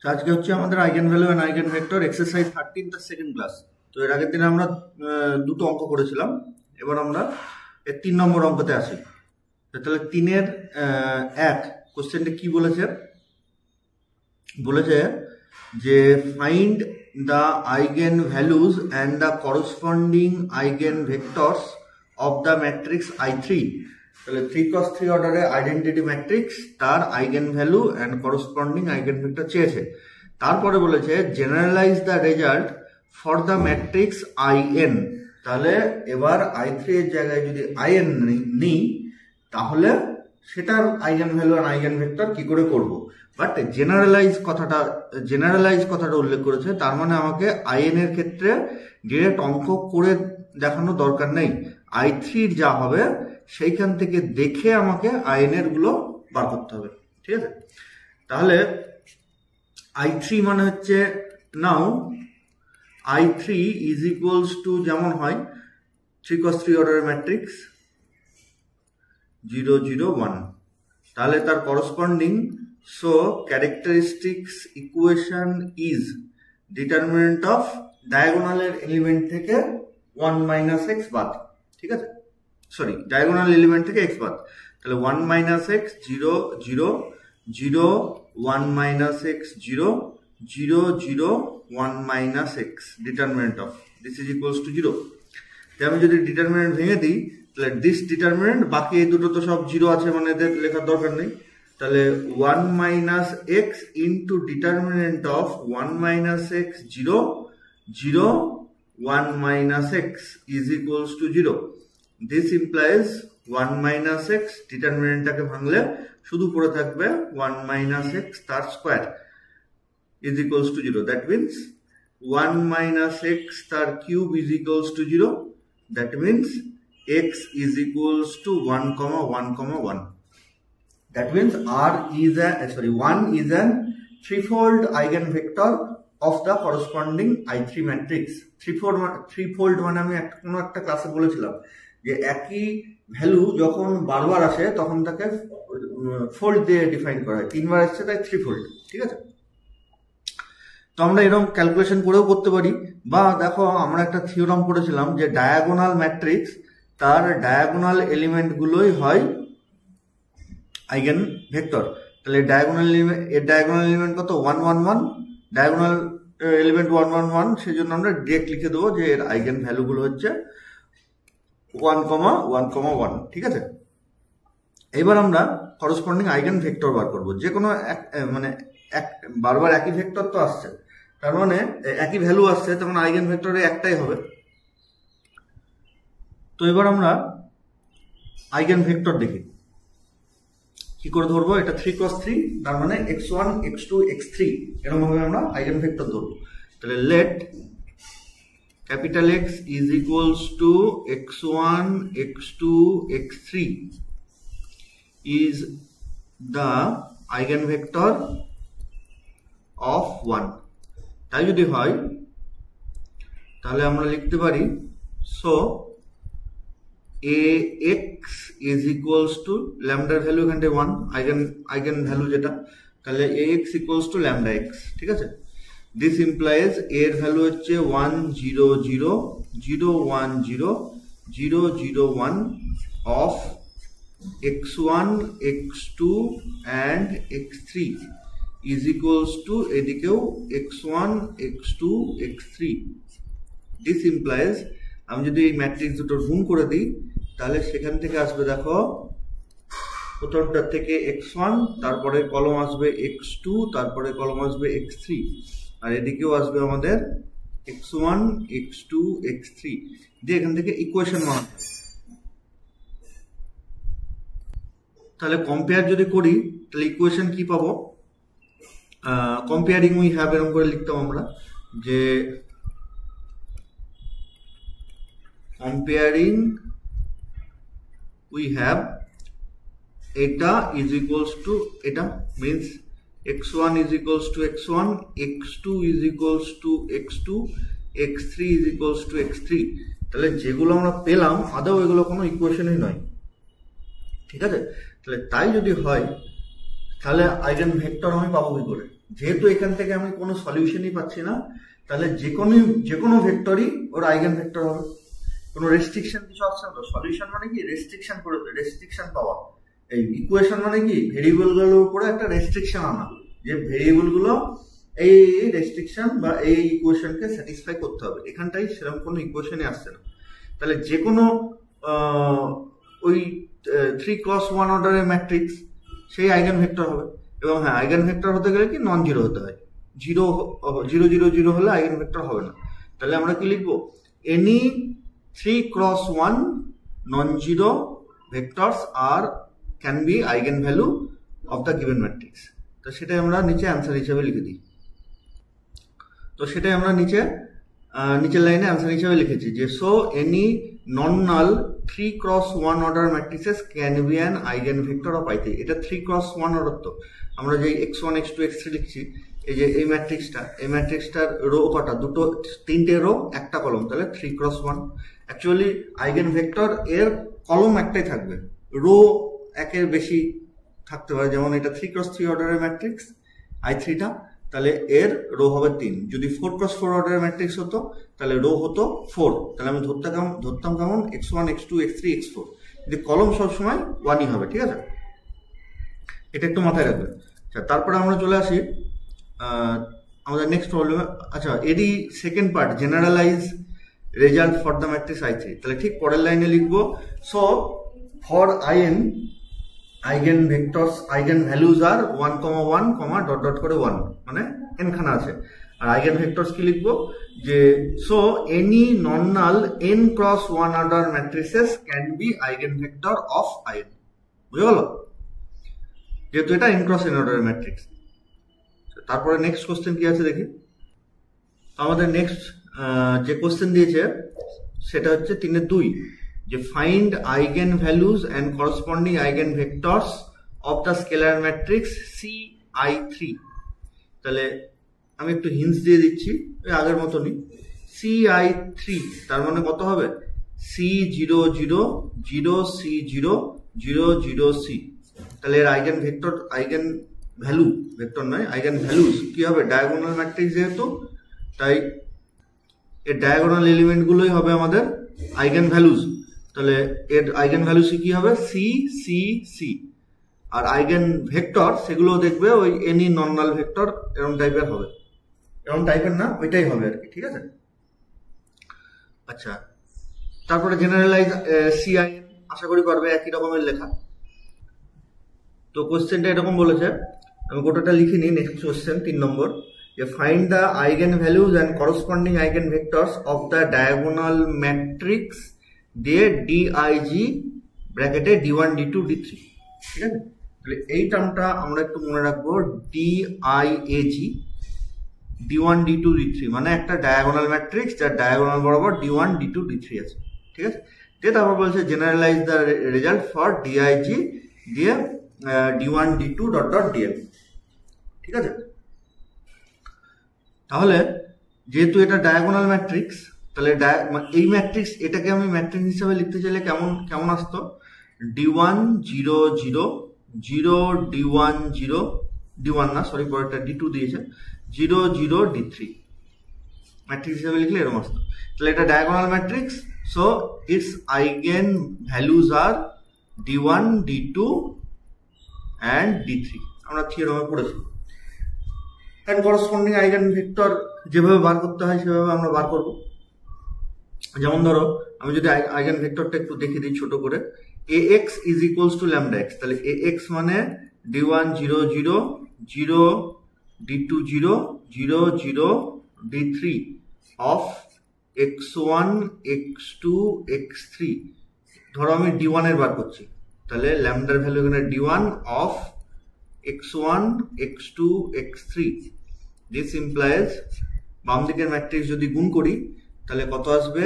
আজকে হচ্ছে আমাদের eigen value and eigen vector exercise 13 তার সেকেন্ড ক্লাস। তো এর আগের দিনে আমরা দুটো অঙ্ক করেছিলাম, এবার আমরা এর 3 নম্বর অঙ্কতে আসি। তাহলে 3-এর 1 কোশ্চেনটা কি বলেছে, বলেছে যে find the eigen values and the corresponding eigen vectors of the matrix I3। তাহলে 3x3 অর্ডারে আইডেন্টিটি ম্যাট্রিক্স, তার eigen value and corresponding eigen vector চেয়েছে। তারপরে বলেছে generalize the result for the matrix IN। তাহলে এবার I3 এর জায়গায় যদি IN নিই তাহলে সেটার আইগেন ভ্যালু আর আইগেন ভেক্টর কি করে করব। বাট জেনারেলাইজ কথাটা উল্লেখ করেছে, তার মানে আমাকে IN এর ক্ষেত্রে ডিরেক্ট অঙ্ক করে দেখানো দরকার নেই। I3 যা হবে সেইখান থেকে দেখে আমাকে IN এর গুলো বার করতে হবে, ঠিক আছে। তাহলে I3 মানে হচ্ছে নাও I3 ইজ ইকুয়ালস টু যেমন হয় 3x3 অর্ডারের ম্যাট্রিক্স 0 0 1। তাহলে তার corresponding so characteristics equation is determinant of ডায়াগোনালের এলিমেন্ট থেকে 1 মাইনাস x বাদ, ঠিক আছে, সরি ডায়াগোনাল এলিমেন্ট থেকে x বাদ। তাহলে 1 minus x 0 0 0 1 minus x 0 0 0 1 minus x determinant of this is equals to 0। তাই আমি যদি ডিটারমিনেন্ট ভেঙে দিই তাহলে দিস ডিটারমিনেন্ট, বাকি এই দুটো তো সব 0 আছে মানে এদের লেখার দরকার নেই। তাহলে 1 minus x into determinant of 1 minus x 0 0 1 minus x is equals to 0. This implies 1 minus x ডিটারমিনেন্টটাকে ভাঙলে শুধু পড়ে থাকবে 1 minus x তার square is equals to 0. That means 1 minus x তার cube is equals to 0. That means x is equals to 1, 1, 1. That means R is 1 is an threefold eigenvector of the corresponding I3 matrix. Threefold মানে আমি কোনো একটা ক্লাসে বলেছিলাম যে একই value যখন বারবার আসে তখন তাকে ফোল্ড দিয়ে ডিফাইন করা হয়, 3 বার আসছে তাই থ্রিফোল্ড, ঠিক আছে। তো আমরা এরকম ক্যালকুলেশন করেও করতে পারি, বা দেখো আমরা একটা থিওরাম পড়েছিলাম যে ডায়াগোনাল ম্যাট্রিক্স তার ডায়াগোনাল এলিমেন্ট গুলোই হয় আইগেন ভেক্টর। তাহলে ডায়াগোনাল এলিমেন্ট কত 1 1 1, ডায়াগোনাল এলিমেন্ট 1 1 1, সেই জন্য আমরা ডিরেক্ট লিখে দেবো যে এর আইগেন ভ্যালু গুলো হচ্ছে 1, 1, 1, ঠিক আছে। এবার আমরা করসপন্ডিং আইগেন ভেক্টর বার করব। যে কোনো মানে বারবার একই ভেক্টর তো আসছে, তার মানে একই ভ্যালু আসছে, তখন আইগেন ভেক্টরে একটাই হবে। তো এবার আমরা আইগেন ভেক্টর দেখি কি করে ধরবো। এটা 3x3, তার মানে x1 x2 x3 এরকম ভাবে আমরা আইগেন ভেক্টর ধরবো। তাহলে let capital X is equals to x1 x2 x3 is the eigen vector of 1। তাই যদি হয় তাহলে আমরা লিখতে পারি so ax is equals to lambda value এখানে 1 আইগেন ভ্যালু যেটা, তাহলে ax equals to lambda x, ঠিক আছে। দিস ইমপ্লাইজ এর ভ্যালু হচ্ছে 1 0 0 0 1 0 0 0 1 of x1 x2 and x3 is equals to এদিকেও x1 x2 x3। This implies আমি যদি এই ম্যাট্রিক্স দুটো গুণ করে দিই তাহলে সেখান থেকে আসবে, দেখো প্রথমটার থেকে x1, তারপরে কলম আসবে x2, তারপরে কলম আসবে x3, আর এদিকেও আসবে আমাদের x1 x2 x3 দিয়ে এখান থেকে ইকুয়েশন মান। তাহলে কম্পেয়ার যদি করি তাহলে ইকুয়েশন কি পাবো, কম্পেয়ারিং উই হ্যাভ এরকম করে লিখতাম আমরা যে comparing we have eta is equals to eta means x1 is equals to x1, x2 is equals to x2, x3 is equals to x3। তাহলে যেগুলো আমরা পেলাম আদৌ এগুলো কোনো ইকুয়েশনই নয়, ঠিক আছে। তাহলে তাই যদি হয় তাহলে আইগেন ভেক্টর আমি পাবো কি করে, যেহেতু এখান থেকে আমি কোনো সলিউশনই পাচ্ছি না, তাহলে যে কোনো ভেক্টরই ওর আইগেন ভেক্টর হবে। কোনো রেস্ট্রিকশন কিছু আসছে না তো। সলিউশন মানে কি? রেস্ট্রিকশন পাওয়া। এই ইকুয়েশন মানে কি? ভেরিয়েবল গুলোর উপরে একটা রেস্ট্রিকশন আনা, যে ভেরিয়েবল গুলো এই রেস্ট্রিকশন বা এই ইকুয়েশনকে স্যাটিসফাই করতে হবে। এখানটাই সেরকম কোনো ইকুয়েশনই আসছে না। তাহলে যে কোনো ওই 3x1 অর্ডারের ম্যাট্রিক্স সেই আইগেন ভেক্টর হবে। এবং হ্যাঁ, আইগেন ভেক্টর হতে গেলে কি নন জিরো হতে হয়। 0 0 0 0 হলে আইগেন ভেক্টর হবে না। তাহলে আমরা কি লিখবো? Any 3x1 non-zero vectors can be eigenvalue of the given matrix। তো সেটাই আমরা নিচে অ্যান্সার হিসেবে লিখে দিই। তো সেটাই আমরা নিচের লাইনে অ্যান্সার হিসেবে লিখেছি যে so any non null 3x1 order matrices can be an eigen vector of i3। এটা 3x1 অর্ডার। তো আমরা যে x1 x2 x3 লিখছি, এই যে এই ম্যাট্রিক্সটার রো কটা? তিনটে রো, একটা কলম, তাহলে 3x1। অ্যাকচুয়ালি আইগেন ভেক্টর এর কলম একটাই থাকবে, রো একের বেশি থাকতে পারে। যেমন এটা 3x3 অর্ডারের ম্যাট্রিক্স i3টা, তাহলে এর রো হবে 3। যদি 4x4 অর্ডারের ম্যাট্রিক্স হতো তাহলে রো হতো 4। তাহলে আমি ধরতাম কেমন? x1 x2 x3 x4। কিন্তু কলম সবসময় 1ই হবে, ঠিক আছে? এটা একটু মাথায় রাখবে। আচ্ছা, তারপরে আমরা চলে আসি আমাদের নেক্সট প্রবলেমে। আচ্ছা, এরই second part, generalize result for the matrix i3। তাহলে ঠিক পরের লাইনে লিখবো, so for in eigen vectors eigen values আর 1, 1, ডট ডট করে 1, মানে n খানা আছে। আর আইগেন ভেক্টরস কি লিখবো? যে so any non null n×1 order matrices can be eigen vector of in। বুঝে গেল? যেহেতু এটা n×n অর্ডারের ম্যাট্রিক্স। তারপরে নেক্সট কোশ্চেন কি আছে দেখি। আমাদের নেক্সট যে কোশ্চেন দিয়েছে সেটা হচ্ছে 3-2, যে find eigen values and corresponding eigen vectors of the scalar matrix CI3। তাহলে আমি একটু হিন্টস দিয়ে দিচ্ছি, ওই আগের মতনই। CI3 তার মানে কত হবে? C0 0 0 C0 0 0 C। তাহলে এর eigen vector, eigen value, vector নয়, আইগেন ভ্যালুজ কি হবে? ডায়াগোনাল ম্যাট্রিক্স যেহেতু, তাই এর ডায়াগোনাল এলিমেন্ট গুলোই হবে আমাদের আইগেন ভ্যালুজ। তাহলে এর আইগেন ভ্যালুজ কি হবে? C C C। আর আইগেন ভেক্টর সেগুলো দেখবে ওই এনি নন নাল ভেক্টর এরকম টাইপের হবে। এরকম টাইপের না, ওইটাই হবে আর কি, ঠিক আছে? আচ্ছা, তারপরে জেনারেলাইজ CIN, আশা করি পারবে একই রকমের লেখা। তো কোশ্চেনটা এরকম বলেছে, আমি গোটাটা লিখিনি। নেক্সট কোশ্চেন 3 নম্বর, যে find the eigen values and corresponding eigen vectors of the diagonal matrix দিয়ে DIG ব্র্যাকেটে D1 D2 D3। ঠিক আছে? তাহলে এই টার্মটা আমরা একটু মনে রাখবো, DIAG D1 D2 D3, মানে একটা ডায়াগোনাল ম্যাট্রিক্স যার ডায়াগোনাল বরাবর D1 D2 D3 আছে। ঠিক আছে? তারপর বলছে generalize the result for DIG দিয়ে D1 D2 dot dot DM। ঠিক আছে? তাহলে যেহেতু এটা ডায়াগোনাল ম্যাট্রিক্স, তাহলে এই ম্যাট্রিক্স, এটাকে আমি ম্যাট্রিক্স হিসেবে লিখতে চাইলে কেমন আসতো? D1 0 0 0 D1 0 D1 না, সরি, পরেরটা D2 দিয়েছে, 0 0 D3 ম্যাট্রিক্স হিসেবে লিখলে এরকম আসতো। তাহলে এটা diagonal matrix, so its eigen values আর D1 D2 and D3। আমরা থিওরামে পড়েছি। অ্যান্ড করসপন্ডিং আইগেন ভেক্টর যেভাবে বার করতে হয় সেভাবে আমরা বার করব। যেমন ধরো, আমি যদি আইগেন ভেক্টরটা একটু দেখিয়ে দিই ছোট করে, AX is equals two λx। তাহলে AX মানে D1 0 0 0 D2 0 0 0 D3 of x1 x2 x3। ধরো আমি D1 এর বার করছি, তাহলে ল্যামডার ভ্যালু এখানে D1 of x1 x2 x3। This implies, বাম দিকের ম্যাট্রিক্স যদি গুণ করি তাহলে কত আসবে?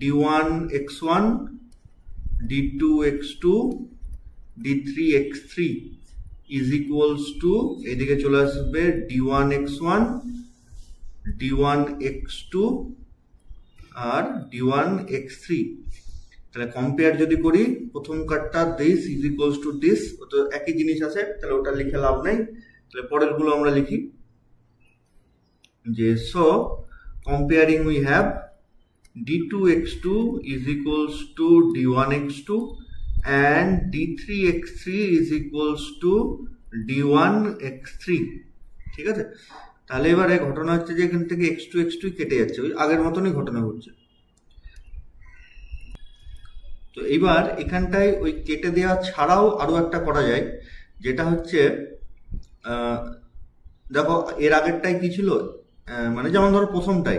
D1 x1 D2 x2 D3 x3 is equals two, এদিকে চলে আসবে D1 x1 D1 x2 আর D1 x3। তাহলে কম্পেয়ার যদি করি, প্রথম কার্ডটা this is equals to this, তো একই জিনিস আছে, তাহলে ওটা লিখে লাভ নাই। তাহলে পরের গুলো আমরা লিখি যে so comparing we have d2x2 is equals to d1x2 and d3x3 is equals to d1x3। ঠিক আছে, তাহলে এবারে ঘটনা হচ্ছে যে এখান থেকে x2 x2 কেটে যাচ্ছে, ওই আগের মতনই ঘটনা ঘটছে। তো এইবার এখানটায় ওই কেটে দেওয়া ছাড়াও আরো একটা করা যায়, যেটা হচ্ছে দেখো এর আগেরটাই কি ছিল, মানে যেমন ধরো প্রথমটাই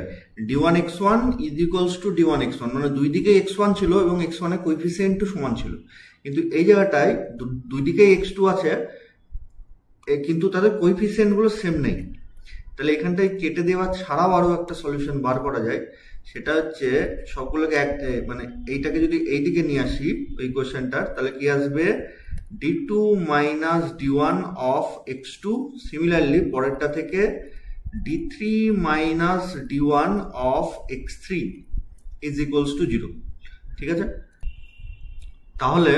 d1x1 is equals to d1x1, মানে দুই দিকে x1 ছিল এবং x1 এর কোএফিসিয়েন্ট সমান ছিল, কিন্তু এই জায়গাটায় দুই দিকে x2 আছে কিন্তু তাদের কোএফিসিয়েন্ট গুলো সেম নেই। তাহলে এখানটায় কেটে দেওয়া ছাড়াও আরো একটা সলিউশন বার করা যায়, সেটা হচ্ছে সবগুলোকে মানে এইটাকে যদি এইদিকে নিয়ে আসি ওই কোশ্চেনটার, তাহলে কি আসবে d2 minus d1 of x2, similarly পরেরটা থেকে d3 minus d1 of x3 is equals to 0। ঠিক আছে, তাহলে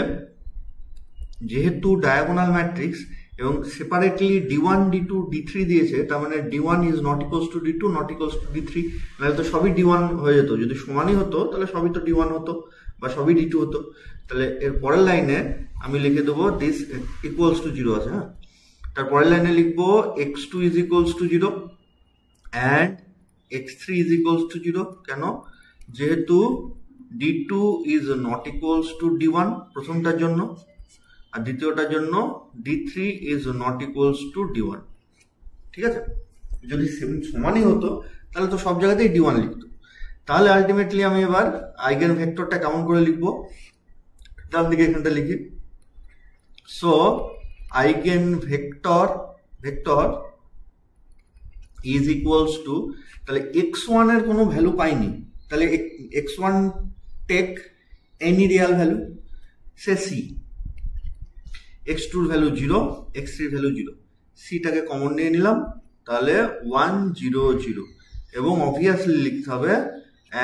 যেহেতু ডায়াগোনাল ম্যাট্রিক্স এবং সেপারেটলি d1 d2 d3 দিয়েছে, তার মানে d1 is not equals to d2 not equals to d3, নাহলে তো সবই d1 হয়ে যেত। যদি সমানই হতো তাহলে সবই তো d1 হতো বা সবই d2 হতো। তাহলে এর পরের লাইনে আমি লিখে দেবো দিস ইকুয়ালস টু 0 আছে। হ্যাঁ, তারপরের লাইনে লিখবো x2 is equals to 0 and x3 is equals to 0। কেন? যেহেতু d2 is not equals to d1 প্রথমটার জন্য, আর দ্বিতীয়টার জন্য d3 is not equals to d1। ঠিক আছে, যদি সমানই হতো তাহলে তো সব জায়গাতেই d1 লিখতো। তাহলে আলটিমেটলি আমি এবার আইগেন ভেক্টরটা কেমন করে লিখবো, ডান দিকে এখানটা লিখি। So eigen vector is equals to, তাহলে x1 এর কোনো ভ্যালু পাইনি, তাহলে x1 take any real value, say c, x2 এর ভ্যালু 0, x3 এর ভ্যালু 0, সিটাকে কমন নিয়ে নিলাম, তাহলে 1 0 0, এবং অবভিয়াসলি লিখতে হবে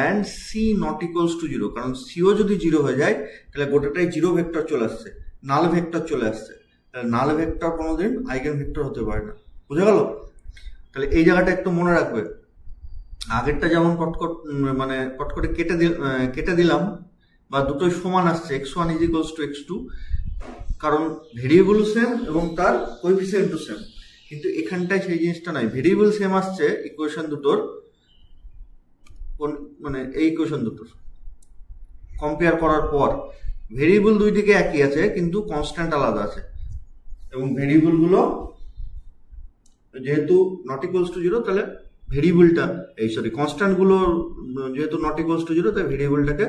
and c not equals to 0, কারণ সিও যদি 0 হয়ে যায় তাহলে গোটাটাই 0 ভেক্টর চলে আসছে, নাল ভেক্টর চলে আসছে। তাহলে নাল ভেক্টর কোনোদিন আইগেন ভেক্টর হতে পারে না। বুঝে গেল? তাহলে এই জায়গাটা একটু মনে রাখবে। আগেরটা যেমন কট করে কেটে দিলাম বা দুটোই সমান আসছে, x1 is equals to x2, কারণ ভেরিয়েবল সেম এবং তার কোএফিসিয়েন্টও সেম। কিন্তু এখানটায় সেই জিনিসটা নাই, ভেরিয়েবল সেম আসছে ইকুয়েশন দুটোর, মানে এই ইকুয়েশন দুটোর কম্পেয়ার করার পর ভেরিয়েবল দুই দিকে একই আছে কিন্তু কনস্ট্যান্ট আলাদা আছে, এবং ভেরিয়েবল গুলো যেহেতু নট ইকুয়ালস টু 0, তাহলে ভেরিয়েবলটা কনস্ট্যান্ট গুলো যেহেতু নট ইকুয়ালস টু 0, তাই ভেরিয়েবলটাকে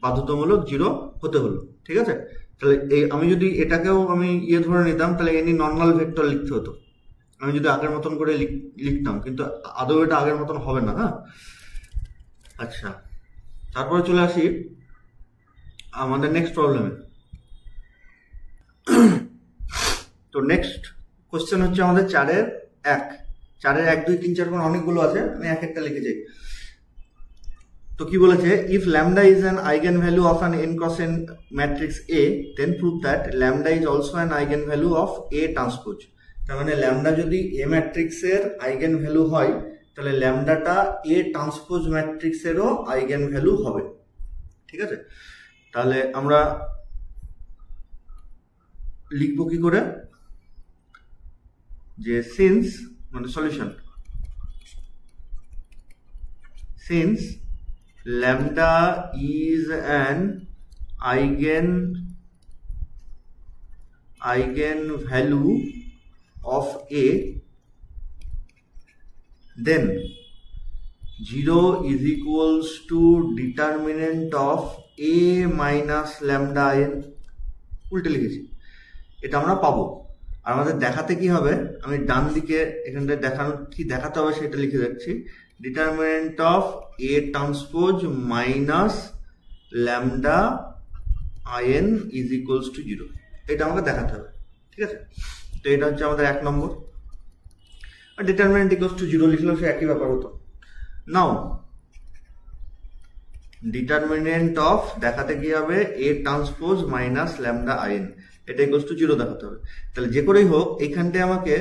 বাধ্যতামূলক 0 হতে হলো। ঠিক আছে, তাহলে এই আমি যদি এটাকেও আমি ধরে নিতাম, তাহলে এনি নর্মাল ভেক্টর লিখতে হতো, আমি যদি আগের মতন করে লিখতাম, কিন্তু আদৌ এটা আগের মতন হবে না। হ্যাঁ, আচ্ছা, তারপরে চলে আসি আমাদের নেক্সট প্রবলেমে। তো নেক্সট কোশ্চেন হচ্ছে আমাদের 4-এর 1, 4-এর 1 2 3 4 মানে অনেকগুলো আছে, আমি এক একটা লিখে যাই। তো কি বলেছে, if lambda is an eigen value of an n cross n matrix A, then prove that lambda is also an eigen value of A transpose. তার মানে ল্যামডা যদি A ম্যাট্রিক্সের আইগেন ভ্যালু হয়, তাহলে ল্যামডাটা A ট্রান্সপোজ ম্যাট্রিক্সেরও আইগেন ভ্যালু হবে। ঠিক আছে, তাহলে আমরা লিখবো কি করে, যে সিন্স মানে solution, since lambda is an eigen value of A, then 0 is equals to determinant of A minus lambda n। উল্টে লিখেছি, এটা আমরা পাবো। আর আমাদের দেখাতে কি হবে, আমি ডান দিকে এখানটায় দেখাতে হবে সেটা লিখে রাখছি, determinant of A transpose minus lambda in is equals to 0, এটা আমাকে দেখাতে হবে। ঠিক আছে, তো এটা হচ্ছে আমাদের 1 নম্বর। আর determinant equals to 0 লিখলেও সে একই ব্যাপার হতো। নাও determinant of দেখাতে কি হবে, A transpose minus lambda in, এটা equals to 0 দেখাতে হবে। তাহলে যে করেই হোক এইখানটায় আমাকে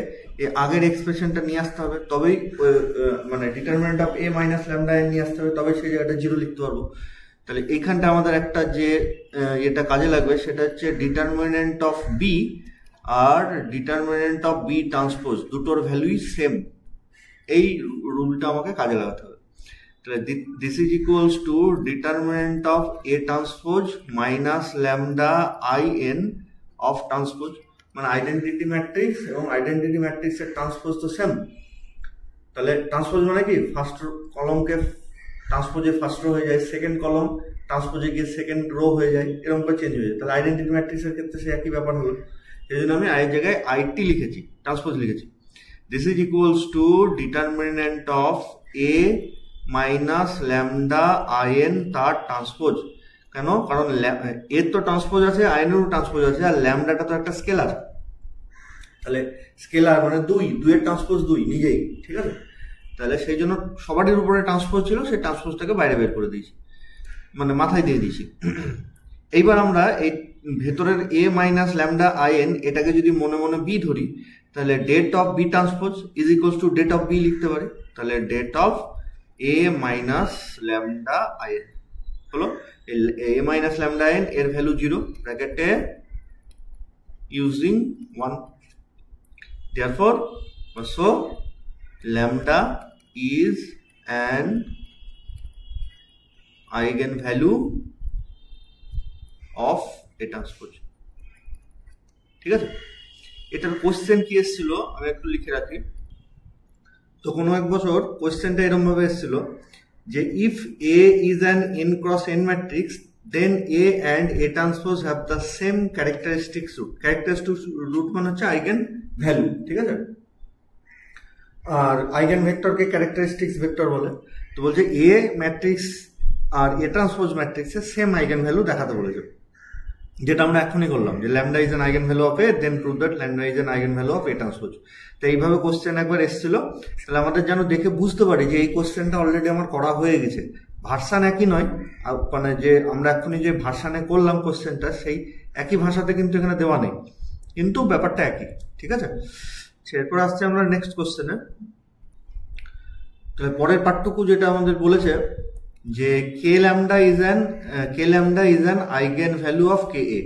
আগের এক্সপ্রেশনটা নিয়ে আসতে হবে, তবেই মানে determinant of A minus lambda N নিয়ে আসতে হবে, তবেই সেই জায়গাটা 0 লিখতে পারবো। তাহলে এইখানটা আমাদের একটা যে এটা কাজে লাগবে সেটা হচ্ছে ডিটারমিনেন্ট অফ বি আর ডিটারমিনেন্ট অফ বি ট্রান্সপোজ দুটোর ভ্যালুই সেম, এই রুলটা আমাকে কাজে লাগাতে হবে। তাহলে this is equals two determinant of A transpose minus lambda I N of transpose, মানে আইডেন্টিটি ম্যাট্রিক্স এবং আইডেন্টিটি ম্যাট্রিক্সের ট্রান্সপোজ তো সেম। তাহলে ট্রান্সপোজ মানে কি, ফার্স্ট কলমকে ট্রান্সপোজে ফার্স্ট রো হয়ে যায়, সেকেন্ড কলম ট্রান্সপোজে গিয়ে সেকেন্ড রো হয়ে যায়, এরকম করে চেঞ্জ হয়ে যায়। তাহলে আইডেন্টিটি ম্যাট্রিক্সের ক্ষেত্রে সে একই ব্যাপার হলো, সেই জন্য আমি আই জায়গায় আইটি লিখেছি, ট্রান্সপোজ লিখেছি। This is equals two determinant of A minus lambda I N তার ট্রান্সপোজ। কেন? কারণ এর তো ট্রান্সপোজ আছে, আইনেরও ট্রান্সপোজ আছে, আর ল্যামডাটা তো একটা স্কেলার। তাহলে স্কেলার মানে দুইয়ের ট্রান্সপোজ 2 নিজেই, ঠিক আছে? তাহলে সেই জন্য সবারই উপরে ট্রান্সপোজ ছিল, সেই ট্রান্সপোজটাকে বাইরে বের করে দিয়েছি, মানে মাথায় দিয়ে দিয়েছি। এইবার আমরা এই ভেতরের A minus lambda I N এটাকে যদি মনে মনে বি ধরি, তাহলে det of B transpose is equals to det of B লিখতে পারি। তাহলে det of A minus lambda I N হলো এ মাইনাস ল্যামডা এন, এর ভ্যালু 0 ব্র্যাকেটে using 1, therefore so lambda is an eigenvalue of a transpose, ঠিক আছে? এটার question কি এসেছিল আমি একটু লিখে রাখি। তো কোনো এক বছর কোশ্চেনটা এরকম ভাবে এসেছিল যে if A is an n cross n matrix then A and A transpose have the same characteristics root. Characteristics root মানে হচ্ছে আইগেন ভ্যালু, ঠিক আছে? আর আইগেন ভেক্টরকে ক্যারেক্টারিস্টিক্স ভেক্টর বলে। তো বলছে এ ম্যাট্রিক্স আর এ ট্রান্সপোজ ম্যাট্রিক্সের সেম আইগেন ভ্যালু দেখাতে বলেছে, যেটা আমরা এখনই করলাম যে lambda is an eigen value of A, then prove that lambda is an eigen value of A transpose. তো এইভাবে কোশ্চেন একবার এসেছিল। তাহলে আমাদের যেন দেখে বুঝতে পারি যে এই কোশ্চেনটা অলরেডি আমার করা হয়ে গেছে, ভার্সান একই নয়, মানে যে আমরা এখনই যে ভার্সানে করলাম কোশ্চেনটা সেই একই ভাষাতে কিন্তু এখানে দেওয়া নেই, কিন্তু ব্যাপারটা একই, ঠিক আছে? এরপর আসছে আমরা নেক্সট কোশ্চেনে। তাহলে পরের পার্টটুকু যেটা আমাদের বলেছে যে K lambda is an eigen value of K A.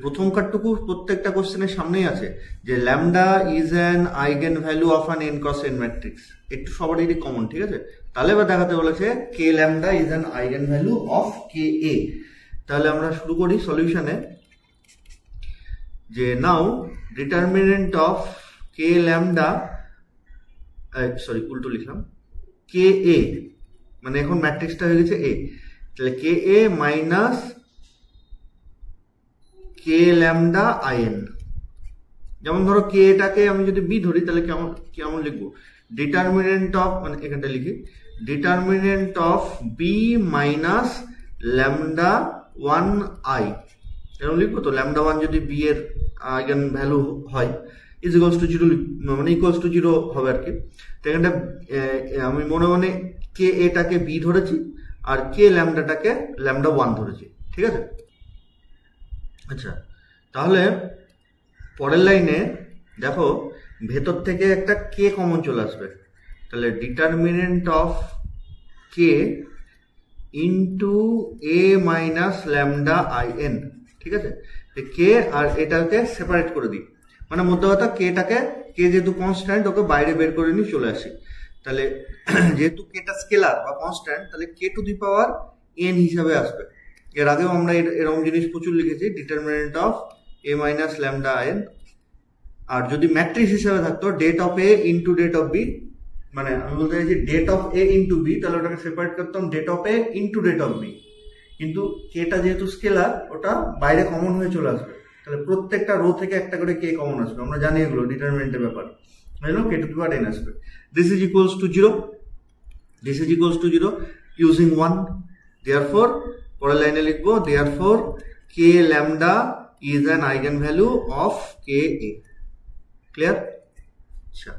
প্রথম কার্টটুকু প্রত্যেকটা কোশ্চেনের সামনেই আছে যে lambda is an eigen value of an N cross N matrix, একটু সবারই কমন, ঠিক আছে? তাহলে এবার দেখাতে বলেছে K lambda is an eigen value of K A. তাহলে আমরা শুরু করি সলিউশনে। যে now determinant of K lambda, sorry উল্টো লিখলাম, কে এ মানে এখন ম্যাট্রিক্সটা হয়ে গেছে এ, তাহলে K A minus K lambda I N. যেমন ধরো কে এটাকে আমি যদি বি ধরি তাহলে কেমন লিখবো, ডিটারমিনেন্ট অফ, মানে এখানটা লিখি determinant of B minus lambda 1 I, এরকম লিখবো। তো ল্যামডা 1 যদি বি এর আইগেন ভ্যালু হয় ইজ ইকুয়ালস টু 0, মানে ইকুয়ালস টু 0 হবে আর কি। তো এখানটা আমি মনে মনে কে এটাকে বি ধরেছি আর কে ল্যামডাটাকে ল্যামডা 1 ধরেছি, ঠিক আছে? আচ্ছা, তাহলে পরের লাইনে দেখো ভেতর থেকে একটা কে কমন চলে আসবে, তাহলে determinant of K into A minus lambda I N, ঠিক আছে? কে আর এটাকে সেপারেট করে দিই, মানে মধ্যে কথা কেটাকে, কে যেহেতু কনস্ট্যান্ট ওকে বাইরে বের করে নিয়ে চলে আসি। তাহলে যেহেতু কেটা স্কেলার বা কনস্ট্যান্ট, তাহলে কে টু দি পাওয়ার এন হিসাবে আসবে। এর আগেও আমরা এরকম জিনিস প্রচুর লিখেছি, determinant of A minus lambda N. আর যদি ম্যাট্রিক্স হিসাবে থাকতো det of A into det of B, মানে আমি বলতে চাইছি det of A into B, তাহলে ওটাকে সেপারেট করতাম det of A into det of B. কিন্তু কেটা যেহেতু স্কেলার ওটা বাইরে কমন হয়ে চলে আসবে, তাহলে প্রত্যেকটা রো থেকে একটা করে কে কমন আসবে, আমরা জানি এগুলো ডিটারমিনেন্টের ব্যাপার, কে টু দি পাওয়ার এন আসবে। This is equals to 0, this is equals to 0 using 1, therefore পরের লাইনে লিখবো therefore K lambda is an eigen value of K A. Clear? আচ্ছা,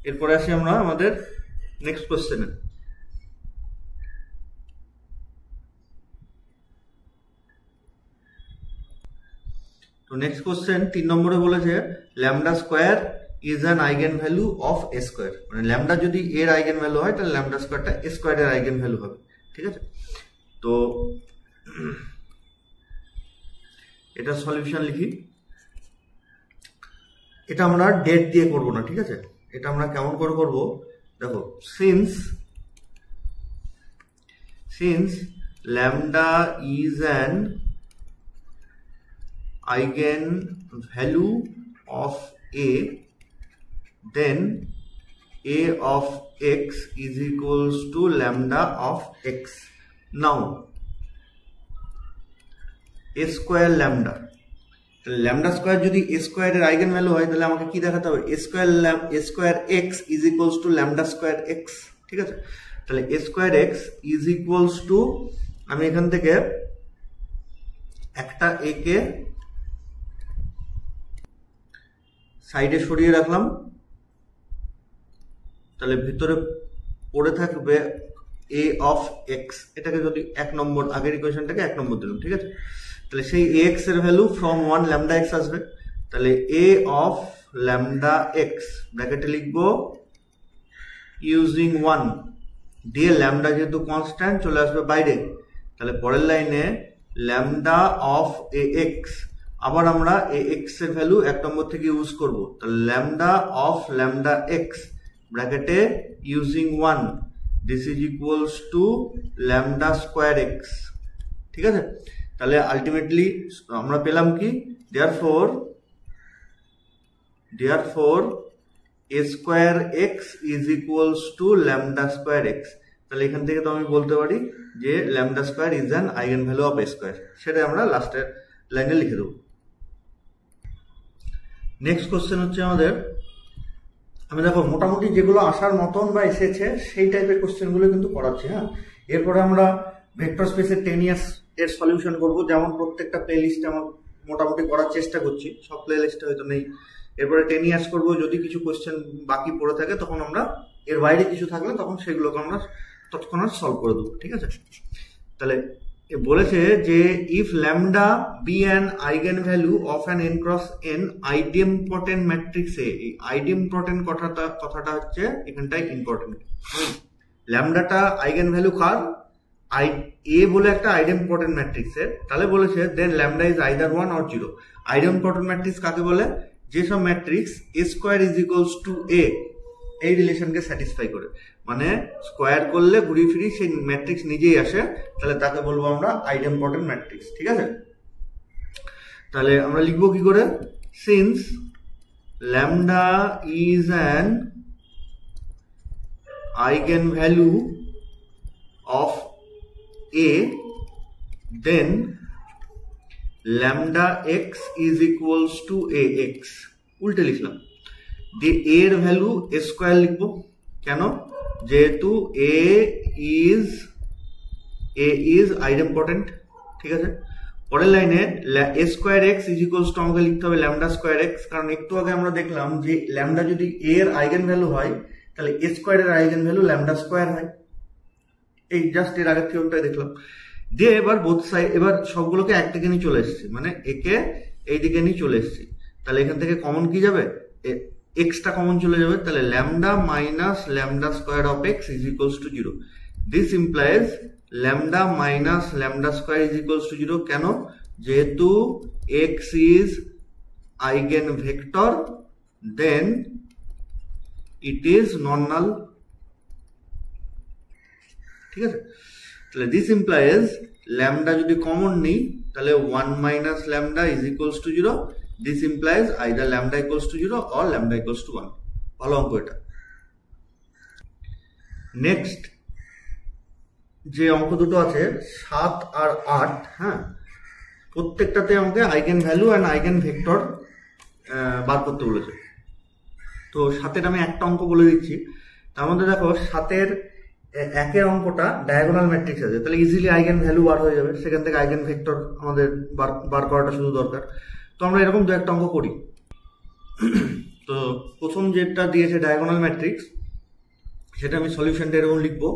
এরপরে আসি আমরা আমাদের নেক্সট কোশ্চেনে। তো তো নেক্সট কোশ্চেন 3 নম্বরে বলেছে lambda square is an eigen value of A square, মানে ল্যামডা যদি এর আইগেন ভ্যালু হয় তাহলে ল্যামডা স্কোয়ারটা এ স্কোয়ারের আইগেন ভ্যালু হবে। ঠিক আছে, তো এটা সলিউশন লিখি। এটা আমরা ডেট দিয়ে করব না, ঠিক আছে, এটা আমরা কেমন করে করব দেখো, since lambda is an eigen value of A, then a of x is equals to lambda of x. Now a square lambda, lambda square যদি a square এর আইগেন ভ্যালু হয় তাহলে আমাকে কি দেখাতে হবে, a square x is equals to lambda square x। ঠিক আছে, তাহলে a square x is equals to, আমি এখান থেকে একটা a কে সাইডে সরিয়ে রাখলাম, তাহলে ভিতরে পড়ে থাকবে a of x, এটাকে যদি 1 নম্বর আগের ইকুয়েশনটাকে 1 নম্বর দিলাম। ঠিক আছে, তাহলে সেই ax এর ভ্যালু ফ্রম 1 lambda x আসবে, তাহলে a of lambda x ব্র্যাকেটে লিখবো ইউজিং 1 দিয়ে ল্যামডা যেহেতু কনস্ট্যান্ট চলে আসবে বাইরে, তাহলে পরের লাইনে ল্যামডা অফ ax, আবার আমরা ax এর ভ্যালু 1 নম্বর থেকে ইউজ করব, তাহলে ল্যামডা অফ ল্যামডা x ব্র্যাকেটে using 1 this is equals to lambda square x। ঠিক আছে, তাহলে আলটিমেটলি আমরা পেলাম কি, therefore a square x is equals to lambda square x। তাহলে এখান থেকে তো আমি বলতে পারি যে lambda square is an eigen value of a square, সেটা আমরা লাস্টের লাইনে লিখে দেবো। নেক্সট কোশ্চেন হচ্ছে আমাদের, আমি দেখো মোটামুটি যেগুলো আসার মতন বা এসেছে সেই টাইপের কোশ্চেনগুলো কিন্তু করাচ্ছি। হ্যাঁ, এরপরে আমরা ভেক্টর স্পেসের 10 ইয়ার্স এর সলিউশন করব, যেমন প্রত্যেকটা প্লে লিস্টে আমার মোটামুটি করার চেষ্টা করছি, সব প্লে লিস্টে হয়তো নেই। এরপরে 10 ইয়ার্স করবো, যদি কিছু কোশ্চেন বাকি পড়ে থাকে তখন আমরা এর বাইরে কিছু থাকলে তখন সেগুলোকে আমরা তৎক্ষণাৎ সলভ করে দেবো। ঠিক আছে, তাহলে বলেছে যে if lambda be an eigen value of an n cross n idempotent matrix A, এই আইডেমপটেন্ট কথাটা হচ্ছে এখানটাই ইম্পর্টেন্ট। ল্যামডাটা আইগেন ভ্যালু কার, এ বলে একটা আইডেমপটেন্ট ম্যাট্রিক্স এর, তাহলে বলেছে then lambda is either 1 or 0। Idempotent matrix কাকে বলে, যেসব matrix a square is equals to a এই রিলেশনকে স্যাটিসফাই করে, মানে স্কোয়ার করলে ঘুরি ফিরি সেই ম্যাট্রিক্স নিজেই আসে, তাহলে তাকে বলবো আমরা আইডেমপটেন্ট ম্যাট্রিক্স। ঠিক আছে, তাহলে আমরা লিখবো কি করে, since lambda is an eigen value of a, then lambda x is equals to ax। উল্টে লিখলাম, দিয়ে a এর ভ্যালু a স্কোয়ার লিখবো, কেন, যেহেতু a is আইডেমপটেন্ট। ঠিক আছে, পরের লাইনে a square x is equals two আমাকে লিখতে হবে ল্যামডা স্কোয়ার x, কারণ একটু আগে আমরা দেখলাম যে ল্যামডা যদি a এর আইগেন ভ্যালু হয় তাহলে a স্কোয়ারের আইগেন ভ্যালু ল্যামডা স্কোয়ার হয়, এই জাস্ট এর আগের থিওরেমটাই দেখলাম। দিয়ে এবার বোথ সাইড, এবার সবগুলোকে একদিকে নিয়ে চলে এসেছি, মানে একে এইদিকে নিয়ে চলে এসেছি, তাহলে এখান থেকে কমন কি যাবে, এক্সটা কমন চলে যাবে, তাহলে lambda minus lambda square of X is equals to 0। This implies lambda minus lambda square is equals to 0, কেন, যেহেতু X is eigen vector then it is non null. ঠিক আছে, তাহলে দিস ইমপ্লাইজ ল্যামডা যদি common নিই তাহলে 1 মাইনাস lambda is equals to 0। This implies either lambda equals to 0 or lambda equals to 1। ভালো অঙ্ক এটা। নেক্সট যে অঙ্ক দুটো আছে 7 আর 8, হ্যাঁ, প্রত্যেকটাতে আমাকে eigen value and eigen vector বার করতে বলেছে। তো 7-এর আমি একটা অঙ্ক বলে দিচ্ছি, তার মধ্যে দেখো 7-এর 1-এর অঙ্কটা ডায়াগোনাল ম্যাট্রিক্স আছে, তাহলে ইজিলি আইগেন ভ্যালু বার হয়ে যাবে, সেখান থেকে আইগেন ভেক্টর আমাদের বার করাটা শুধু দরকার। তো আমরা এরকম দু একটা অঙ্ক করি। তো প্রথম যেটা দিয়েছে ডায়াগোনাল ম্যাট্রিক্স, সেটা আমি সলিউশনটা এরকম লিখবো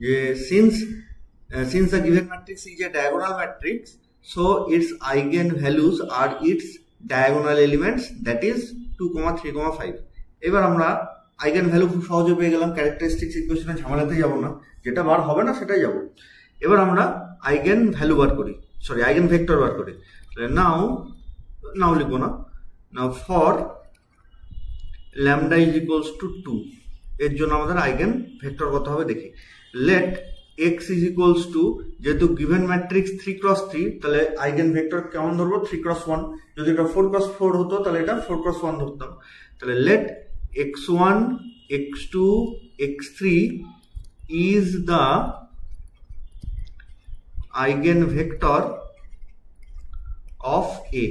যে since the given matrix is a diagonal matrix, so its eigenvalues are its diagonal elements, that is 2, 3, 5. এবার আমরা আইগেন ভ্যালু খুব সহজে পেয়ে গেলাম, ক্যারেক্টারিস্টিক্স ইকুয়েশনে ঝামেলাতে যাব না, যেটা বার হবে না সেটাই যাব। এবার আমরা আইগেন ভ্যালু বার করি, সরি আইগেন ভেক্টর বার করি। নাও লিখবো না, now for lambda is equals to 2, এর জন্য আমাদের আইগেন ভেক্টর কত হবে দেখি। Let x is equals to, যেহেতু গিভেন ম্যাট্রিক্স 3x3, তাহলে আইগেন ভেক্টর কেমন ধরবো 3x1, যদি এটা 4x4 হতো তাহলে এটা 4x1 ধরতাম। তাহলে late x1 x2 x3 is the eigenvector of A,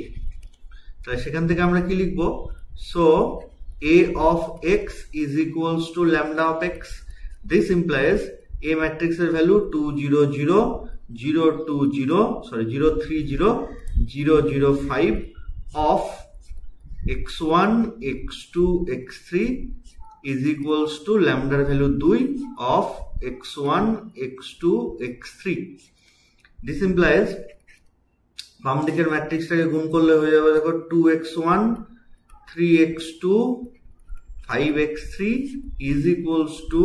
তাহলে সেখান থেকে আমরা কি লিখবো, so A of x is equals to lambda of x. This implies A matrix এর value 2 0 0 0 2 0 sorry 0 3 0 0 0 5 of x1 x2 x3 is equals to lambda value 2 of x1 x2 x3. This implies বাম দিকের ম্যাট্রিক্সটাকে গুণ করলে হয়ে যাবে দেখো 2x1 3x2 5x3 is equals to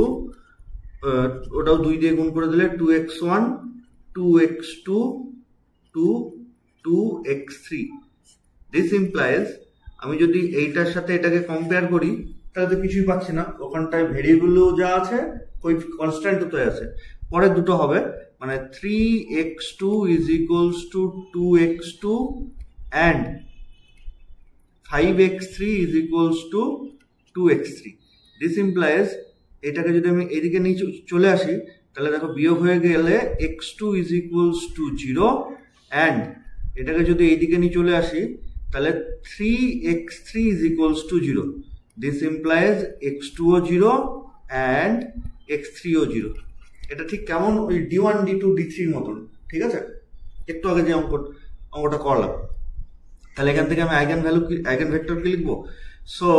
ওটাও 2 দিয়ে গুণ করে দিলে 2x1 2x2 2x3. This implies আমি যদি এইটার সাথে এটাকে কম্পেয়ার করি তাহলে তো কিছুই পাচ্ছি না, ওখানটায় ভেরিয়েবল যা আছে ওই কনস্ট্যান্ট তো আছে, পরে দুটো হবে মানে 3x2 is equals to 2x2 and 5x3 is equals to 2x3. This implies এটাকে যদি আমি এদিকে নিয়ে চলে আসি তাহলে দেখো বিয়োগ হয়ে গেলে x2 is equals to 0 and এটাকে যদি এইদিকে নিয়ে চলে আসি তাহলে 3x3 is equals to 0. This implies x2 O 0 and x3 ও 0. এটা ঠিক কেমন ওই d1 d2 d3 এর মতন, ঠিক আছে, একটু আগে যে অঙ্কটা করলাম। তাহলে এখান থেকে আমি আইগেন ভ্যালু কি আইগেন ভেক্টর কি লিখবো, সো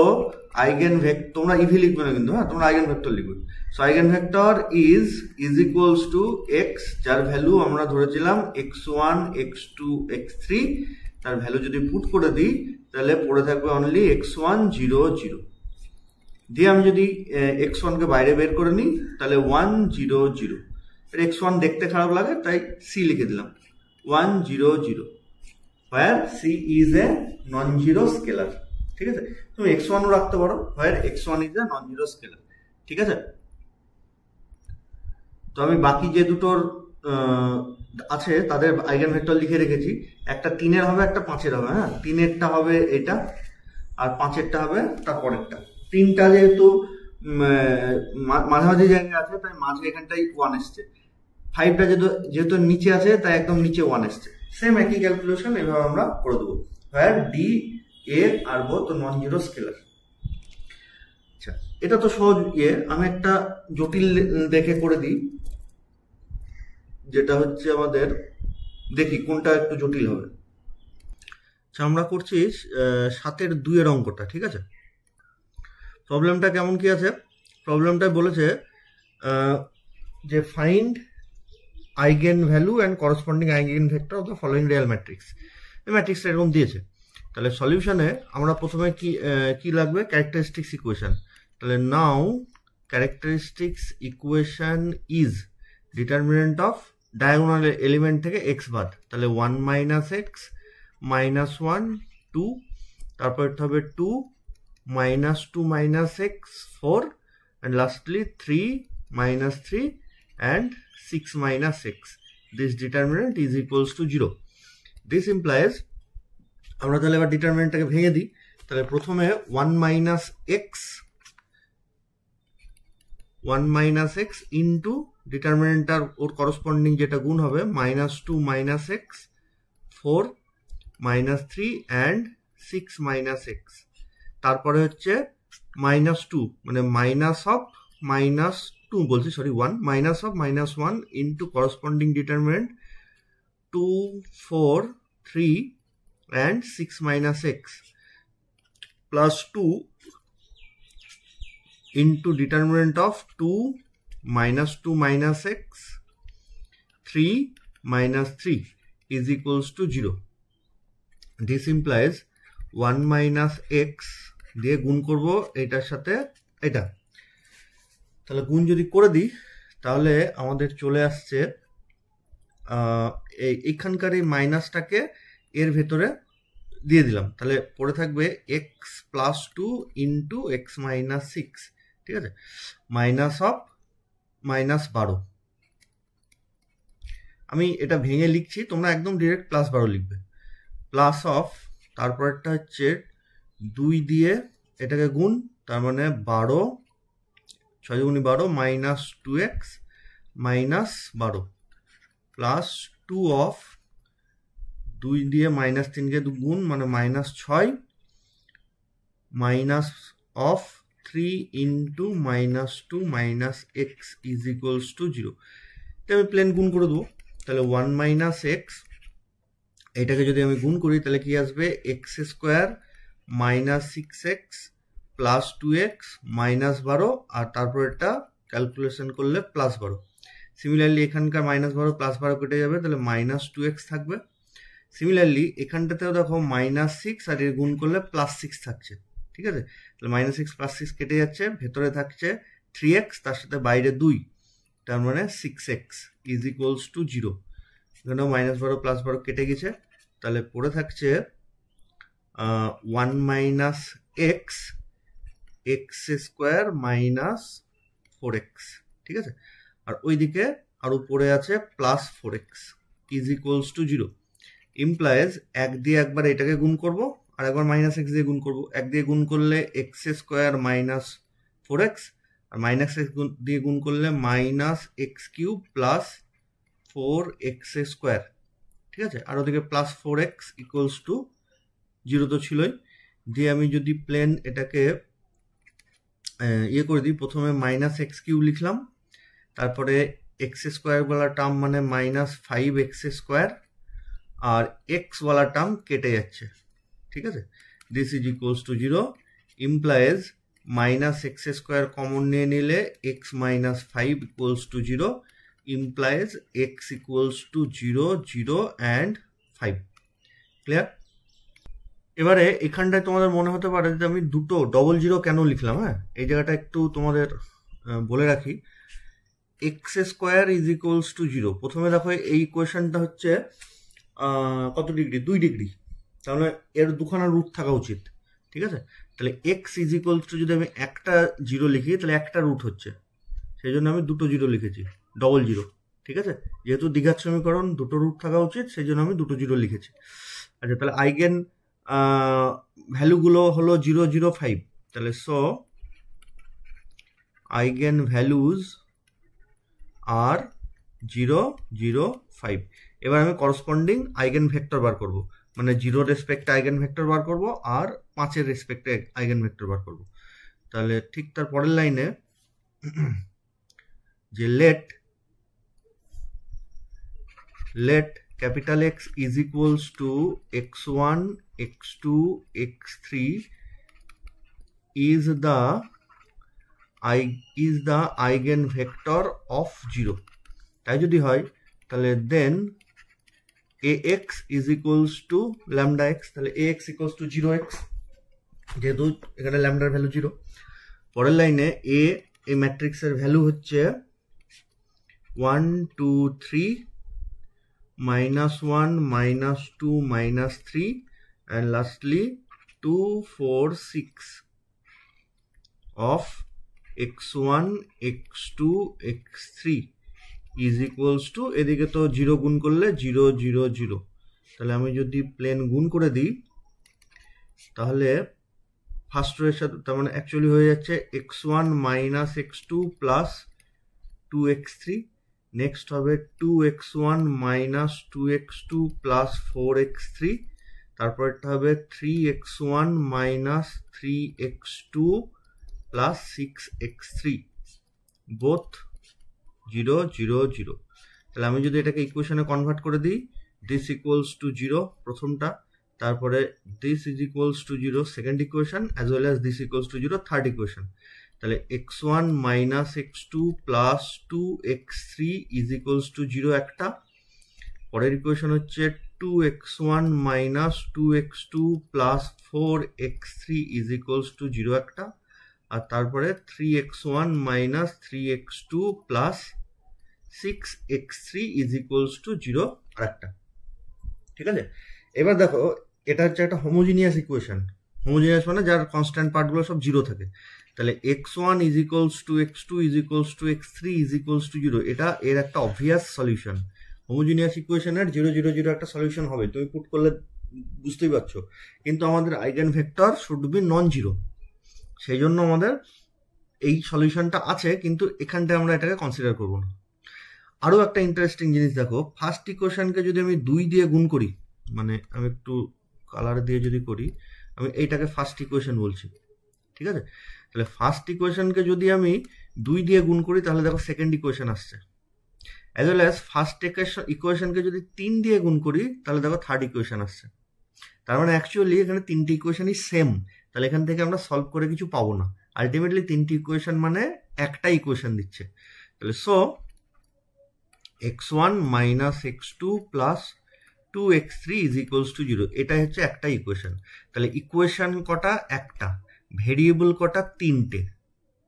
আইগেন ভেক্টর তোমরা ইভি লিখবে না কিন্তু, হ্যাঁ তোমরা আইগেন ভেক্টর লিখবে। So eigen vector is equals two x, যার ভ্যালু আমরা ধরেছিলাম x1 x2 x3, তার ভ্যালু যদি পুট করে দিই তাহলে পড়ে থাকবে অনলি x1 0 0 দিয়ে আমি যদি x1 কে বাইরে বের করে নিই তাহলে 1 0 0, এর x1 দেখতে খারাপ লাগে তাই c লিখে দিলাম 1 0 0 where c is a non-zero scalar, ঠিক আছে। তুমি x1 ও রাখতে পারো where x1 is a non-zero scalar, ঠিক আছে। তো আমি বাকি যে দুটোর আছে তাদের আইগেন ভেক্টর লিখে রেখেছি, একটা 3 এর হবে একটা 5 এর হবে, হ্যাঁ 3 এরটা হবে এটা আর 5 এরটা হবে তার পরেরটা। 3টা যেহেতু মাঝামাঝি জায়গায় আছে তাই মাঝে এখানটাই 1 এসছে, 5টা যেহেতু নিচে আছে তাই একদম নিচে 1 এসছে। সেম একই ক্যালকুলেশন এভাবে আমরা করে দেবো where d a আর both নন জিরো স্কেলার। আচ্ছা এটা তো সহজ আমি একটা জটিল দেখে করে দিই, যেটা হচ্ছে আমাদের দেখি কোনটা একটু জটিল হবে। আচ্ছা আমরা করছি 7-এর 2 এর অঙ্কটা, ঠিক আছে। প্রবলেমটা কেমন কি আছে, প্রবলেমটা বলেছে যে find eigen value and corresponding eigen vector of the following real matrix. এই ম্যাট্রিক্সটা এরকম দিয়েছে, তাহলে সলিউশনে আমরা প্রথমে কি লাগবে, ক্যারেক্টারিস্টিক্স ইকুয়েশন। তাহলে now characteristics equation is determinant of diagonal element থেকে এক্স বাদ, তাহলে 1 মাইনাস এক্স মাইনাস 1 2, তারপর হবে 2 minus 2 minus x 4 and lastly 3 minus 3 and 6 minus x. This determinant is equals to 0. This implies আমরা তাহলে এবার ডিটারমিনেন্টটাকে ভেঙে দিই, তাহলে প্রথমে 1 minus x ইন্টু ডিটারমিনেন্টটার ওর করসপন্ডিং যেটা গুণ হবে -2 minus x 4 minus 3 and 6 minus x, তারপরে হচ্ছে -2 মানে -2 বলছি sorry 1 -1 into corresponding determinant 2 4 3 and 6 minus x plus 2 into determinant of 2 minus 2 minus x 3 minus 3 is equals to 0. This implies 1 minus x দিয়ে গুণ করব এটার সাথে এটা। তাহলে গুণ যদি করে দিই তাহলে আমাদের চলে আসছে এইখানকার এই মাইনাসটাকে এর ভেতরে দিয়ে দিলাম, তাহলে পড়ে থাকবে x plus 2 into x minus 6, ঠিক আছে, মাইনাস অফ -12। আমি এটা ভেঙে লিখছি, তোমরা একদম ডিরেক্ট +12 লিখবে। প্লাস অফ তারপরটা হচ্ছে 2 দিয়ে এটাকে গুণ, তার মানে 12, 6 গুণি 12 minus 2x minus 12 plus 2 of 2 দিয়ে -3কে গুণ মানে -6 minus of 3 into -2 minus x is equals to 0। তো আমি প্লেন গুণ করে দেবো, তাহলে 1 মাইনাস এক্স, এটাকে যদি আমি গুণ করি তাহলে কি আসবে x square minus 6x plus 2x minus 12, আর তারপর এটা ক্যালকুলেশন করলে +12। সিমিলারলি এখানকার -12 +12 কেটে যাবে, তাহলে -2x থাকবে। সিমিলারলি এখানটাতেও দেখো -6 আর এর গুণ করলে +6 থাকছে, ঠিক আছে, তাহলে -6 +6 কেটে যাচ্ছে, ভেতরে থাকছে 3x, তার সাথে বাইরে 2, তার মানে 6x ইজ ইকুয়ালস টু 0। এখানেও -12 +12 কেটে গেছে, তাহলে পড়ে থাকছে 1 minus x x square minus 4x, ঠিক আছে, আর ওইদিকে আর উপরে আছে +4x is equals to 0। Implies 1 দিয়ে একবার এটাকে গুণ করব আর একবার -x দিয়ে গুণ করব। 1 দিয়ে গুণ করলে এক্স স্কোয়ার মাইনাস 4x, আর -x দিয়ে গুণ করলে -x³ প্লাস 4x স্কোয়ার, ঠিক আছে, আর ওদিকে +4x ইকুয়ালস টু 0 তো ছিলই। দিয়ে আমি যদি প্লেন এটাকে ইয়ে করে দিই, প্রথমে -x³ লিখলাম, তারপরে এক্স স্কোয়ার ওয়ালা টার্ম মানে -5x স্কোয়ার, আর এক্স ওয়ালা টার্ম কেটে যাচ্ছে, ঠিক আছে, this is equals to 0। Implies -x square common নিয়ে নিলে x minus 5 equals to 0, implies x equals to 0, 0 and 5। Clear? এবারে এখানটায় তোমাদের মনে হতে পারে যে আমি দুটো ডবল 0 কেন লিখলাম। হ্যাঁ, এই জায়গাটা একটু তোমাদের বলে রাখি। X square is equals to 0, প্রথমে দেখো এই ইকুয়েশনটা হচ্ছে কত ডিগ্রি, 2 ডিগ্রি, তাহলে এর দুখানা রুট থাকা উচিত, ঠিক আছে, তাহলে এক্স ইজ ইকুয়ালস টু যদি আমি একটা 0 লিখি তাহলে একটা রুট হচ্ছে, সেই জন্য আমি দুটো 0 লিখেছি, ডবল 0, ঠিক আছে, যেহেতু দ্বিঘাত সমীকরণ দুটো রুট থাকা উচিত সেই জন্য আমি দুটো 0 লিখেছি। আচ্ছা, তাহলে আইগেন ভ্যালুগুলো হলো 0, 0, 5, তাহলে সো আইগেন ভ্যালুজ আর 0, 0, 5। এবার আমি করসপন্ডিং আইগেন ভেক্টর বার করব, মানে 0 রেসপেক্টে আইগেন ভেক্টর বার করব আর 5-এর রেসপেক্টে আইগেন ভেক্টর বার করব। তাহলে ঠিক তার পরের লাইনে যে let capital X is equals to x1, x2, x3 is the eigenvector of 0। তাই যদি হয় তাহলে দেন ax is equals to lambda x, তাহলে ax equals to 0x, যেহেতু এখানে ল্যামডার ভ্যালু 0। পরের লাইনে a এই ম্যাট্রিক্সের ভ্যালু হচ্ছে 1, 2, 3, -1, -2, -3, and lastly 2, 4, 6 of x1, x2, x3 is equals to, এদিকে তো 0 গুণ করলে 0, 0, 0, তাহলে আমি যদি প্লেন গুণ করে দিই তাহলে ফার্স্ট রোয়ের সাথে, তার মানে অ্যাকচুয়ালি হয়ে যাচ্ছে x1 minus x2 plus 2x3, next হবে 2x1 minus 2x2 plus 4x3, তারপরটা হবে 3x1 minus 3x2 plus 6x3, both 0, 0, 0। তাহলে আমি যদি এটাকে ইকুয়েশনে কনভার্ট করে দিই, দিস ইকুয়ালস টু 0 প্রথমটা, তারপরে this is equals to 0 second equation, as well as this equals to 0 third equation. তাহলে x1 minus x2 plus 2x3 is equals to 0 একটা। পরের ইকুয়েশন হচ্ছে 2x1 minus 2x2 plus 4x3 is equals to 0 একটা, আর তারপরে 3x1 minus 3x2 plus 6x3 is equals to 0 আর একটা। ঠিক আছে, এবার দেখো এটা হচ্ছে একটা হোমোজিনিয়াস ইকুয়েশন। হোমোজিনিয়াস মানে যার কনস্ট্যান্ট পার্টগুলো সব 0 থাকে। তাহলে x1 is equals to x2 is equals to x3 is equals to 0, এটা এর একটা অবভিয়াস সলিউশন। হোমোজিনিয়াস ইকুয়েশনের 0 0 0 একটা সলিউশন হবে, তুমি পুট করলে বুঝতেই পারছো। কিন্তু আমাদের eigen vector should be non zero, সেই জন্য আমাদের এই সলিউশনটা আছে, কিন্তু এখানটায় আমরা এটাকে কনসিডার করবো না। আরও একটা ইন্টারেস্টিং জিনিস দেখো, ফার্স্ট ইকুয়েশনকে যদি আমি 2 দিয়ে গুণ করি, মানে আমি একটু কালার দিয়ে যদি করি, আমি এইটাকে ফার্স্ট ইকুয়েশন বলছি। ঠিক আছে, তাহলে ফার্স্ট ইকুয়েশনকে যদি আমি 2 দিয়ে গুণ করি তাহলে দেখো সেকেন্ড ইকুয়েশন আসছে। অ্যাজ ওয়েল অ্যাজ ফার্স্ট ইকুয়েশনকে যদি 3 দিয়ে গুণ করি তাহলে দেখো থার্ড ইকুয়েশন আসছে। তার মানে অ্যাকচুয়ালি এখানে 3টি ইকুয়েশনই সেম, তাহলে এখান থেকে আমরা সলভ করে কিছু পাবো না। আলটিমেটলি 3টি ইকুয়েশন মানে একটা ইকুয়েশন দিচ্ছে। তাহলে so x1 minus x2 plus 2x3 is equals to 0, এটাই হচ্ছে একটা ইকুয়েশন। তাহলে ইকুয়েশন কটা? একটা। ভেরিয়েবল কটা? 3টে।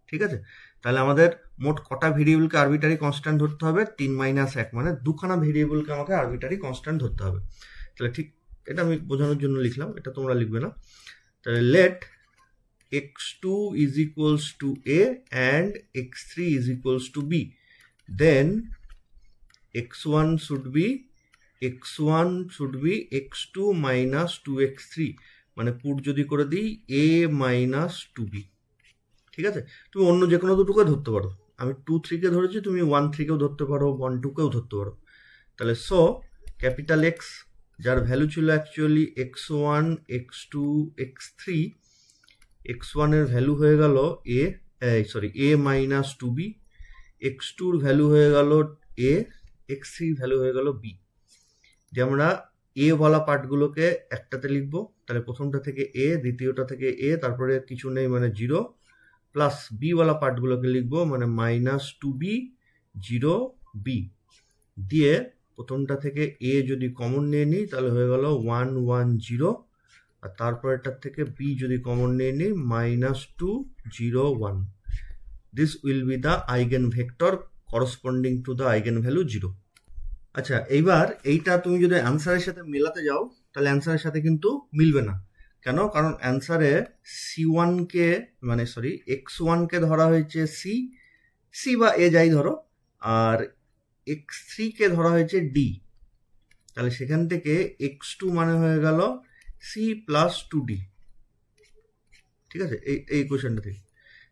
ঠিক আছে, তাহলে আমাদের মোট কটা ভেরিয়েবলকে আরবিটারি কনস্ট্যান্ট ধরতে হবে? 3 - 1, মানে দুখানা ভেরিয়েবলকে আমাকে আরবিটারি কনস্ট্যান্ট ধরতে হবে। তাহলে ঠিক এটা আমি বোঝানোর জন্য লিখলাম, এটা তোমরা লিখবে না। তাহলে late x2 is equals to a and x3 is equals to b, then x1 should be x2 minus 2x3, মানে পুট যদি করে দিই a minus 2b। ঠিক আছে, তুমি অন্য যে কোনো দুটোকে ধরতে পারো, আমি 2 3 কে ধরেছি, তুমি 1 3 কেও ধরতে পারো, 1 2 কেও ধরতে পারো। তাহলে সো ক্যাপিটাল এক্স, যার ভ্যালু ছিল actually x1 x2 x3, x1 এর ভ্যালু হয়ে গেল a minus 2b, x2 এর ভ্যালু হয়ে গেল a, x3 ভ্যালু হয়ে গেল b। যে আমরা এ বলা পার্টগুলোকে একটাতে লিখবো, তাহলে প্রথমটা থেকে a, দ্বিতীয়টা থেকে a, তারপরে কিছু নেই মানে 0, প্লাস বি ওয়ালা পার্টগুলোকে লিখবো মানে -2b 0b, দিয়ে প্রথমটা থেকে a যদি কমন নিয়ে নিই তাহলে হয়ে গেল 1 1 0, আর তারপরেটার থেকে b যদি কমন নিয়ে নিই -2 0 1। This will be the eigen vector corresponding to the eigen value 0। আচ্ছা, এইবার এইটা তুমি যদি অ্যান্সারের সাথে মেলাতে যাও তাহলে অ্যান্সারের সাথে কিন্তু মিলবে না। কেন? কারণ অ্যান্সারে c1 কে মানে x1 কে ধরা হয়েছে c বা a যাই ধরো, আর x3 কে ধরা হয়েছে d। তাহলে সেখান থেকে x2 মানে হয়ে গেল c প্লাস 2d। ঠিক আছে, এই কোয়েশ্চেনটা থেকে।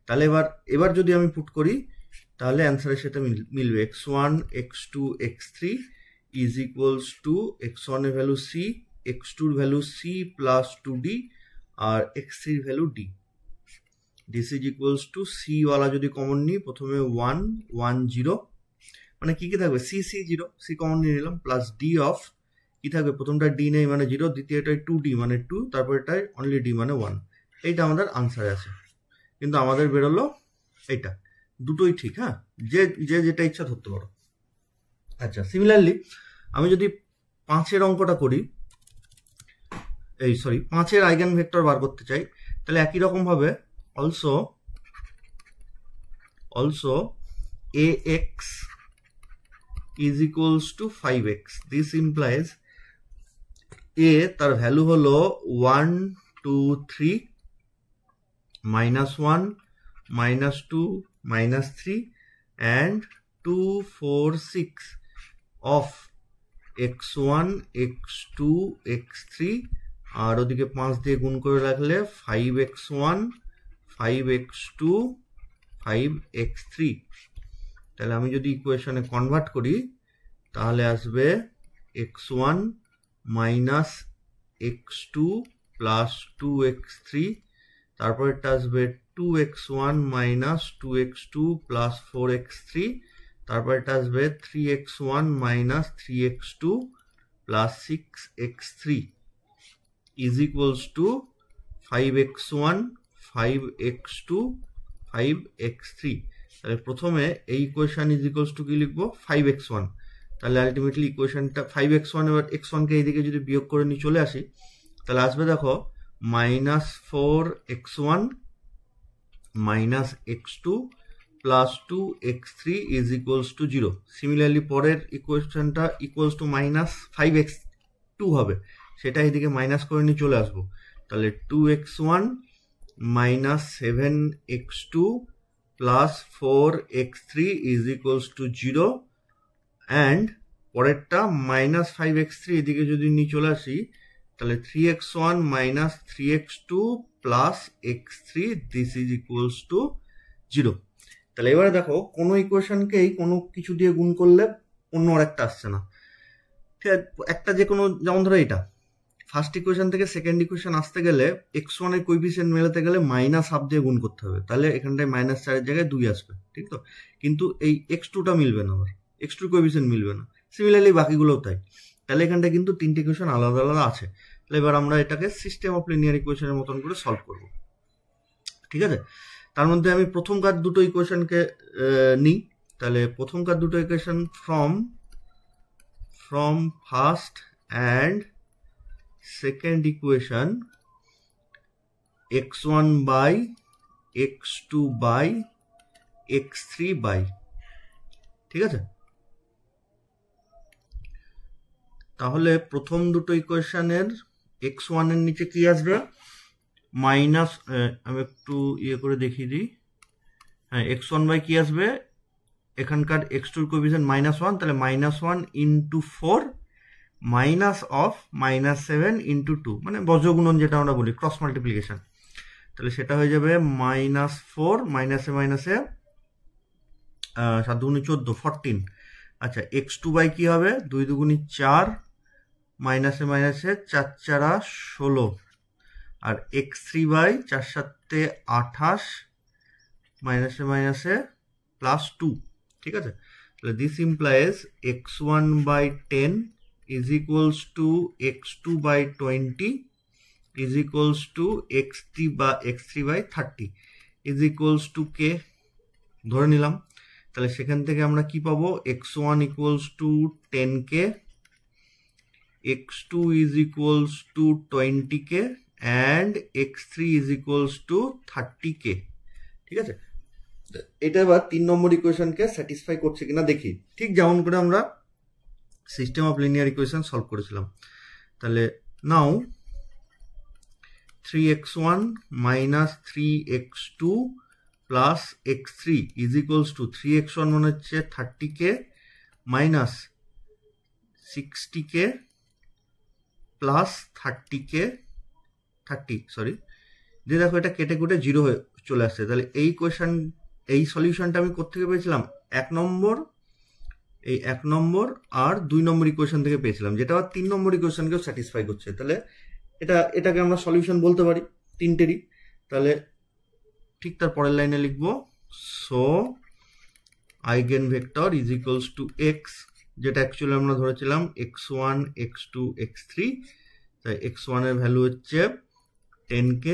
তাহলে এবার যদি আমি পুট করি তাহলে অ্যান্সারের সাথে মিলবে। x1 x2 x3 is equals to x1 এর ভ্যালু c, x2 এর ভ্যালু c প্লাস 2d, আর x3 এর value d। This is equals two c ওয়ালা যদি কমন নিই, প্রথমে 1 1 0, মানে কি থাকবে c 0, c কমন নিয়ে নিলাম, প্লাস d অফ কি থাকবে, প্রথমটা d নেই মানে 0, দ্বিতীয়টায় 2d মানে 2, তারপরটায় অনলি d মানে 1। এইটা আমাদের আনসারে আছে, কিন্তু আমাদের বেরোলো এইটা। দুটোই ঠিক, হ্যাঁ, যে যেটা ইচ্ছা ধরতে পারো। আচ্ছা, সিমিলারলি আমি যদি 5-এর অঙ্কটা করি, 5-এর আইগেন ভেক্টর বার করতে চাই, তাহলে একই রকম ভাবে also ax is equals to 5x, this implies a তার ভ্যালু হলো 1 2 3 -1 -2 -3 and 2 4 6 of x1 x2 x3, আর ওদিকে 5 দিয়ে গুণ করে রাখলে 5x1 5x2 5x3। তাহলে আমি যদি ইকুয়েশনে কনভার্ট করি তাহলে আসবে x1 minus x2 plus 2x3, তারপরেরটা আসবে 2x1 minus 2x2 plus 4x3, তারপরেরটা আসবে 3x1 minus 3x2 plus 6x3 is equals to 5x1 5x2 5x3। তাহলে প্রথমে এই ইকুয়েশন ইজ ইকুয়ালস টু কি লিখবো, 5x1, তাহলে আলটিমেটলি ইকুয়েশনটা 5x1, এবার x1 কে এইদিকে যদি বিয়োগ করে নিয়ে চলে আসি তাহলে আসবে দেখো -4x1 -x2 plus 2x3 is equals to 0। Similarly পরের ইকুয়েশনটা ইকুয়ালস টু -5x2 হবে, সেটা এদিকে মাইনাস করে নিয়ে চলে আসবো। তাহলে 2x1 -7x2 plus 4x3 is equals to 0 and পরেরটা -5x3 এদিকে যদি নিয়ে চলে আসি তাহলে 3x1 -3x2 plus x3 this is equals to 0। তাহলে এবারে দেখো কোনো ইকুয়েশনকেই কোনো কিছু দিয়ে গুণ করলে অন্য আরেকটা আসছে না, ঠিক আছে? একটা যে কোনো, যেমন ধরো এটা ফার্স্ট ইকুয়েশন থেকে সেকেন্ড ইকুয়েশন আসতে গেলে x1 এর কোএফিসিয়েন্ট মেলাতে গেলে -হাফ দিয়ে গুণ করতে হবে, তাহলে এখানটায় -4 এর জায়গায় 2 আসবে, ঠিক তো? কিন্তু এই x2টা মিলবে না, আবার x2 কোএফিসিয়েন্ট মিলবে না। সিমিলারলি বাকিগুলোও তাই। তাহলে এখানটায় কিন্তু তিনটে ইকুয়েশন আলাদা আলাদা আছে। তাহলে এবার আমরা এটাকে সিস্টেম অফ লিনিয়ার ইকুয়েশনের মতন করে সলভ করব, ঠিক আছে? তার মধ্যে আমি প্রথমকার দুটো ইকুয়েশনকে নিই। তাহলে প্রথমকার দুটো equation from first and second equation x1 by x2 by x3 by, ঠিক আছে? তাহলে প্রথম দুটো ইকুয়েশনের x1 এর নিচে কি আসবে? মাইনাস, আমি একটু ইয়ে করে দেখিয়ে দিই। হ্যাঁ, x1 বাই কি আসবে? এখানকার x2 এর কোএফিসিয়েন্ট -1, তাহলে -1 ইন্টু 4 মাইনাস অফ -7 ইন্টু 2, মানে বজ্রগুণন যেটা আমরা বলি, ক্রস মাল্টিপ্লিকেশন। তাহলে সেটা হয়ে যাবে -4 মাইনাসে মাইনাসে 7 দুগুণে 14, 14। আচ্ছা, x2 বাই কি হবে? 2 দুগুণে 4 মাইনাসে মাইনাসে 4 4 16, আর x3 বাই 4 7 28 মাইনাসে মাইনাসে প্লাস 2, ঠিক আছে? তাহলে this implies x1 by 10 is equals to x2 by 20 is equals to x3 by 30 is equals to k ধরে নিলাম। তাহলে সেখান থেকে আমরা কি পাবো? x1 equals to 10k, x2 is equals to 20k and x3 is equals to 30k, ঠিক আছে? এটা এবার 3 নম্বর ইকুয়েশনকে স্যাটিসফাই করছে কিনা দেখি, ঠিক যেমন করে আমরা system of linear equation solve করেছিলাম। তাহলে নাও 3x1 minus 3x2 plus x3 is equals to 3x1 মানে হচ্ছে 30k minus 60k plus 30k 30 sorry দিয়ে দেখো এটা কেটে কুটে 0 হয়ে চলে আসছে। তাহলে এই কোয়েশন, এই সলিউশনটা আমি কোত্থেকে পেয়েছিলাম? 1 নম্বর, এই 1 নম্বর আর 2 নম্বর ইকুয়েশন থেকে পেয়েছিলাম, যেটা আবার 3 নম্বর ইকুয়েশনকেও স্যাটিসফাই করছে। তাহলে এটাকে আমরা সলিউশন বলতে পারি তিনটেরই। তাহলে ঠিক তার পরের লাইনে লিখবো, so eigen vector is equals two x, যেটা অ্যাকচুয়ালি আমরা ধরেছিলাম x1 x2 x3। তাই x1 এর ভ্যালু হচ্ছে 10k,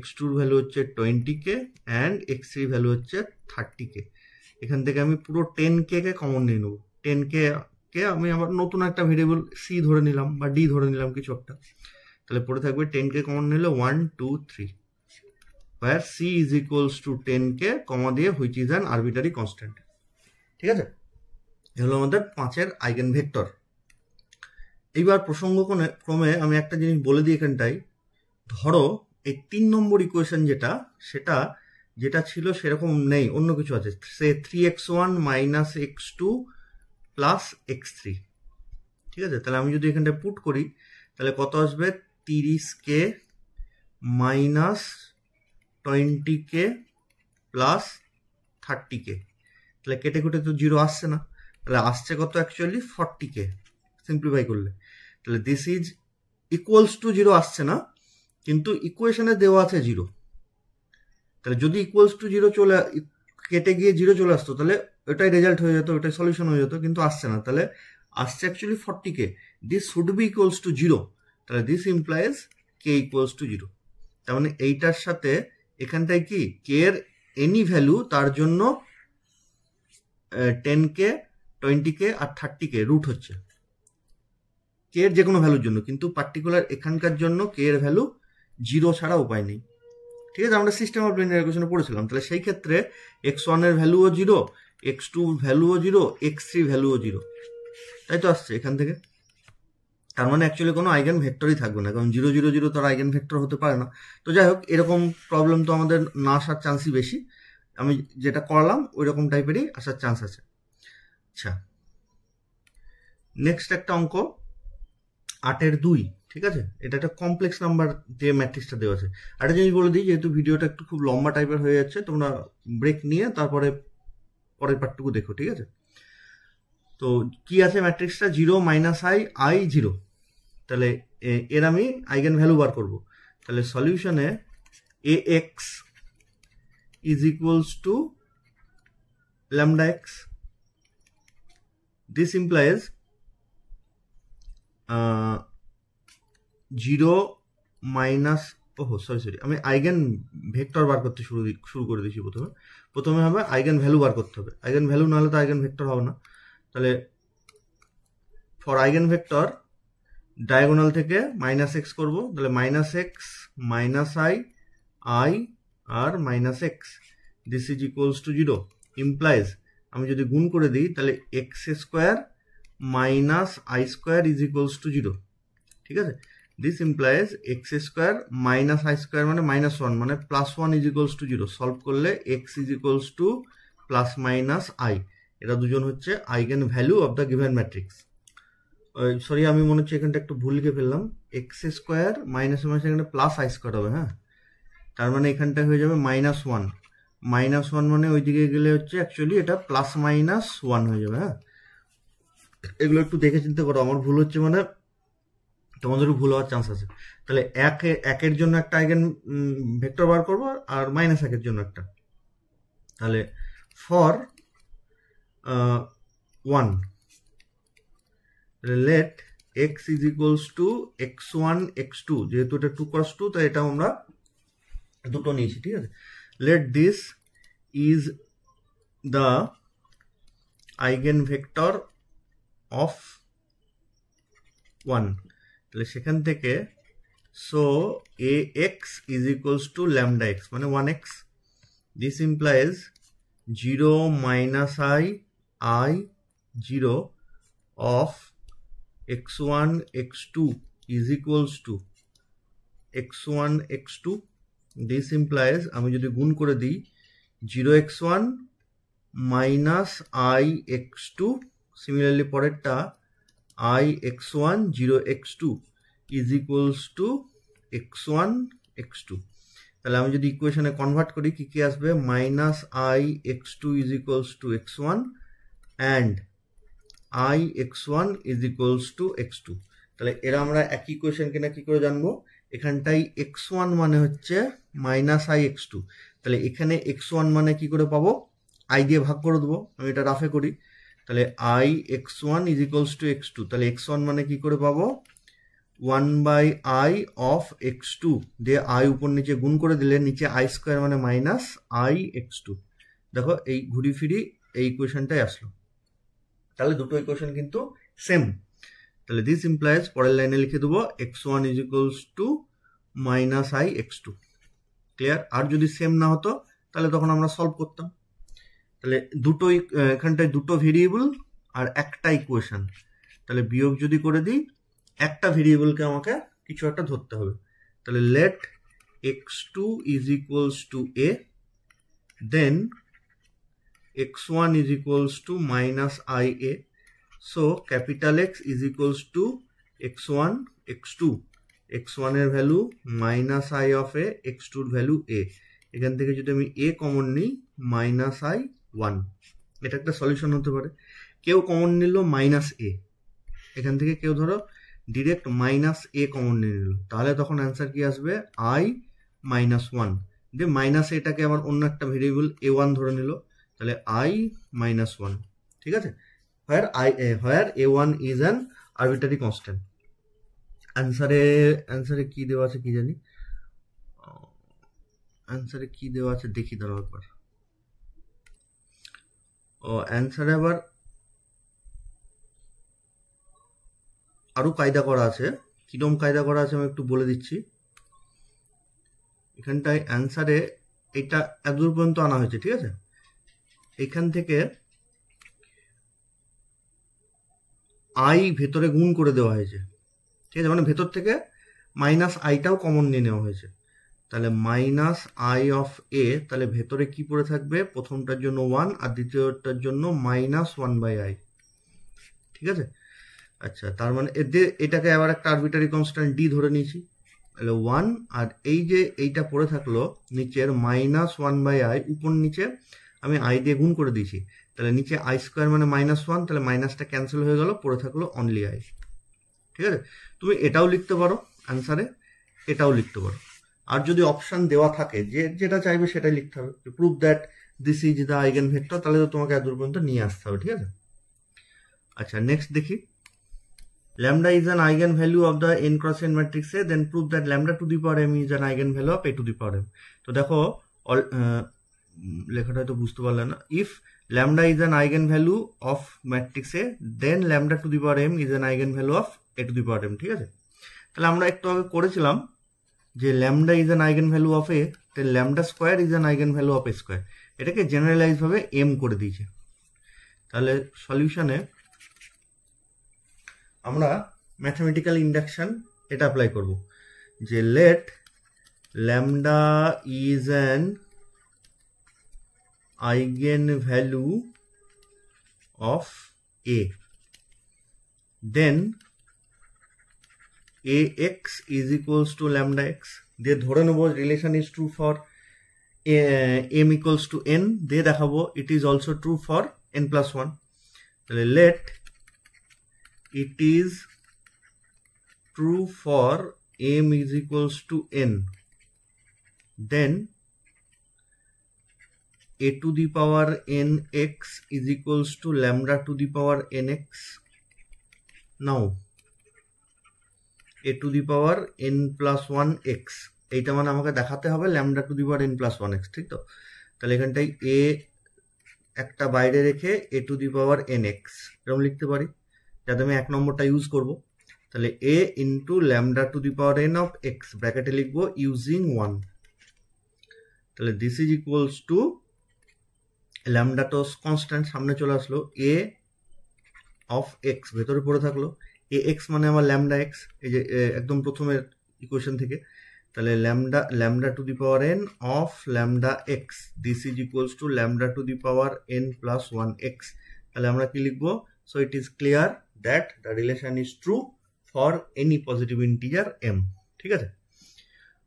x2 এর ভ্যালু হচ্ছে 20k অ্যান্ড x3 ভ্যালু হচ্ছে 30k। এখান থেকে আমি পুরো 10k কে কমন নিয়ে নেবো। 10k কে আমি আবার নতুন একটা ভেরিয়েবল c ধরে নিলাম বা d ধরে নিলাম কিছু একটা। তাহলে পরে থাকবে 10k কমন নিলে 1 2 3, where c is equals to 10k কমা দিয়ে which is an arbitrary constant, ঠিক আছে? এ হলো আমাদের 5 এর আইগেন ভেক্টর। এইবার প্রসঙ্গক্রমে আমি একটা জিনিস বলে দিই এখানটাই। ধরো এই 3 নম্বর ইকুয়েশন যেটা ছিল সেরকম নেই, অন্য কিছু আছে, সে 3x1 minus x2 plus x3, ঠিক আছে? তাহলে আমি যদি এখানটা পুট করি তাহলে কত আসবে? 30k minus 20k plus 30k। তাহলে কেটে কুটে তো 0 আসছে না, তাহলে আসছে কত? অ্যাকচুয়ালি 40k সিম্পলিফাই করলে। তাহলে দিস ইজ ইকুয়ালস টু 0 আসছে না, কিন্তু ইকুয়েশনে দেওয়া আছে 0। তাহলে যদি ইকুয়ালস টু 0 কেটে গিয়ে 0 চলে আসতো তাহলে ওটাই রেজাল্ট হয়ে যেত, ওটাই সলিউশন হয়ে যেত, কিন্তু আসছে না। তাহলে আসছে actually 40k, this should be equals to 0। তাহলে this implies k equals to 0। তার মানে এইটার সাথে এখানটায় কি k এর এনি ভ্যালু, তার জন্য 10k 20k আর 30k রুট হচ্ছে কে এর যে কোনো ভ্যালুর জন্য, কিন্তু পার্টিকুলার এখানকার জন্য কে এর ভ্যালু 0 ছাড়া উপায় নেই। ঠিক আছে, আমরা সিস্টেম অফ লিনিয়ার ইকুয়েশনে পড়েছিলাম। তাহলে সেই ক্ষেত্রে x1 এর ভ্যালুও 0, x2 ভ্যালুও 0, x3 ভ্যালুও 0, তাই তো আসছে এখান থেকে। তার মানে অ্যাকচুয়ালি কোনো আইগেন ভেক্টরই থাকবে না, কারণ 0 0 0 তার আইগেন ভেক্টর হতে পারে না। তো যাই হোক, এরকম প্রবলেম তো আমাদের না আসার চান্সই বেশি। আমি যেটা করলাম ওই রকম টাইপেরই আসার চান্স আছে। আচ্ছা, নেক্সট একটা অঙ্ক 8-এর 2। ঠিক আছে, এটা একটা কমপ্লেক্স নাম্বার দিয়ে ম্যাট্রিক্সটা দেওয়া আছে। একটা জিনিস বলে দিই, যেহেতু ভিডিওটা একটু খুব লম্বা টাইপের হয়ে যাচ্ছে, তোমরা ব্রেক নিয়ে তারপরে পরের পার্টটুকু দেখো। ঠিক আছে, তো কি আছে ম্যাট্রিক্সটা? 0 - i 0। তাহলে এর আমি আইগেন ভ্যালু বার করব। তাহলে সলিউশনে ax is equals two lambda x। This implies 0 minus, sorry আমি আইগেন ভেক্টর বার করতে শুরু করে দিয়েছি। প্রথমে হবে আইগেন ভ্যালু বার করতে হবে। আইগেন ভ্যালু নাহলে তো আইগেন ভেক্টর হবে না। তাহলে ফর আইগেন ভেক্টর ডায়াগোনাল থেকে -x করব। তাহলে -x - i আর -x, this is equals to 0। Implies আমি যদি গুণ করে দিই তাহলে x² - i² is equals to 0। ঠিক আছে, দিস ইমপ্লাইজ x² - i² মানে -1 মানে +1 ইজ ইকুয়ালস টু 0। সলভ করলে x is equals two +- i। এরা দুজন হচ্ছে eigen value of the given matrix. Sorry, আমি মনে হচ্ছে এখানটা একটু ভুল লিখে ফেললাম। x² মাইনাস এখানে +i² হবে। হ্যাঁ, তার মানে এখানটা হয়ে যাবে -1। -1 মানে ওইদিকে গেলে হচ্ছে অ্যাকচুয়ালি এটা +-1 হয়ে যাবে। হ্যাঁ, এগুলো একটু দেখে চিন্তা করো, আমার ভুল হচ্ছে মানে তোমাদেরও ভুল হওয়ার চান্স আছে। তাহলে একের জন্য একটা আইগেন ভেক্টর বার করবো আর -1-এর জন্য একটা। তাহলে for 1 let x is equals to x1 x2, যেহেতু এটা 2 × 2 তাই এটা আমরা দুটো নিয়েছি। ঠিক আছে, let this is the eigenvector of 1। তাহলে সেখান থেকে so ax is equals to lambda x মানে 1x। this implies 0 - i 0 of x1 x2 is equals to x1 x2। this implies আমি যদি গুণ করে দিই 0x1 - i x2, সিমিলারলি পরেরটা i x1 0x2 is equals to x1 x2। তাহলে আমি যদি ইকুয়েশনে কনভার্ট করি কি কি আসবে? -i x2 is equals to x1 and i x1 is equals to x2। তাহলে এরা আমরা একই ইকুয়েশন কিনা কি করে জানবো? এখানটাই x1 মানে হচ্ছে -i x2। তাহলে এখানে x1 মানে কি করে পাবো? i দিয়ে ভাগ করে দেবো। আমি এটা রাফে করি। তাহলে i x1 is equals to x2। তাহলে x1 মানে কি করে পাবো? 1/i of x2 দিয়ে i উপর নিচে গুণ করে দিলে নিচে i² মানে -i x2। দেখো এই ঘুরি ফিরি এই ইকুয়েশনটাই আসলো। তাহলে দুটো ইকুয়েশন কিন্তু সেম। তাহলে দিস ইমপ্লাইজ পরের লাইনে লিখে দেবো x1 is equals to -i x2। Clear? আর যদি সেম না হতো তাহলে তখন আমরা সলভ করতাম। তাহলে দুটোই এখানটায় দুটো ভেরিয়েবল আর একটা ইকুয়েশন। তাহলে বিয়োগ যদি করে দিই একটা ভেরিয়েবলকে আমাকে কিছু একটা ধরতে হবে। তাহলে let x2 is equals to a, then x1 is equals to -ia, so capital X is equals to x1 x2, x1 এর value -i of a, x2 এর ভ্যালু a। এখান থেকে যদি আমি a কমন নিই -i1, এটা একটা solution হতে পারে। কেউ কমন নিল -a, এখান থেকে কেউ ধরো ডিরেক্ট -a কমন নিয়ে নিল, তাহলে তখন অ্যান্সার কি আসবে? i -1 দিয়ে -aটাকে আবার অন্য একটা ভেরিয়েবল a1 ধরে নিল, তাহলে i -1। ঠিক আছে, where a1 is an arbitrary constant। অ্যান্সারে কি দেওয়া আছে কি জানি, অ্যান্সারে কি দেওয়া আছে দেখি দাঁড়াও একবার। অ্যান্সারে আবার আরো কায়দা করা আছে। কিরম কায়দা করা আছে আমি একটু বলে দিচ্ছি। এখানটায় অ্যান্সারে এটা এতদূর পর্যন্ত আনা হয়েছে, ঠিক আছে। এখান থেকে আই ভেতরে গুণ করে দেওয়া হয়েছে, ঠিক আছে, মানে ভেতর থেকে মাইনাস আইটাও কমন নিয়ে নেওয়া হয়েছে। তাহলে মাইনাস আই অফ এ, তাহলে ভেতরে কি পড়ে থাকবে, প্রথমটার জন্য 1 আর দ্বিতীয়টার জন্য -1/i, ঠিক আছে। আচ্ছা, তার মানে এটাকে আবার একটা আরবিটারি কনস্ট্যান্ট ডি ধরে নিয়েছি, তাহলে 1, আর এই যে এইটা পড়ে থাকলো নিচের -1/i, উপর নিচে আমি আই দিয়ে গুণ করে দিয়েছি, তাহলে নিচে আই স্কোয়ার মানে -1, তাহলে মাইনাসটা ক্যান্সেল হয়ে গেল, পড়ে থাকলো অনলি আই, ঠিক আছে। তুমি এটাও লিখতে পারো অ্যান্সারে, এটাও লিখতে পারো, আর যদি অপশন দেওয়া থাকে যেটা চাইবে সেটাই লিখতে হবে। Prove that this is the eigen vector, তাহলে তো তোমাকে এত দূর পর্যন্ত নিয়ে আসতে হবে, ঠিক আছে। আচ্ছা, নেক্সট দেখি, lambda is an eigenvalue of the n cross n matrix A, then prove that lambda to the power m is an eigenvalue of a to the power m. তো দেখো লেখাটা হয়তো বুঝতে পারলে না। if lambda is an eigenvalue of matrix A, then lambda to the power m is an eigenvalue of a to the power m, ঠিক আছে। তাহলে আমরা একটু আগে করেছিলাম যে lambda is an eigenvalue of a, then lambda square is an eigenvalue of a square, এটাকে generalise ভাবে m করে দিয়েছে। তাহলে সলিউশনে আমরা ম্যাথমেটিক্যাল ইন্ডাকশন এটা অ্যাপ্লাই করব, যে let lambda is an eigen value of A, then ax is equals to lambda x, দিয়ে ধরে নেব relation is true for m equals to n, দিয়ে দেখাবো it is also true for n+1। তাহলে লেট it is true for m is equals to n, then a to the power nx is equals to lambda to the power nx. Now a to the power n+1x, এইটা মানে আমাকে দেখাতে হবে lambda to the power n+1x, ঠিক তো। তাহলে এখানটায় a একটা বাইরে রেখে a to the power nx এরকম লিখতে পারি, যাতে আমি 1 নম্বরটা ইউজ করব। তাহলে a into lambda to the power n of x, ব্র্যাকেটে লিখবো ইউজিং 1, তাহলে this is equals to lambda তো কনস্ট্যান্ট সামনে চলে আসলো, a অফ x ভেতরে পড়ে থাকলো, ax মানে আমার ল্যামডা x, এই যে একদম প্রথমের ইকুয়েশন থেকে, তাহলে lambda to the power n of lambda x, this is equals to lambda to the power n+1x। তাহলে আমরা কি লিখবো, so it is clear that the relation is true for any positive integer m, ঠিক আছে।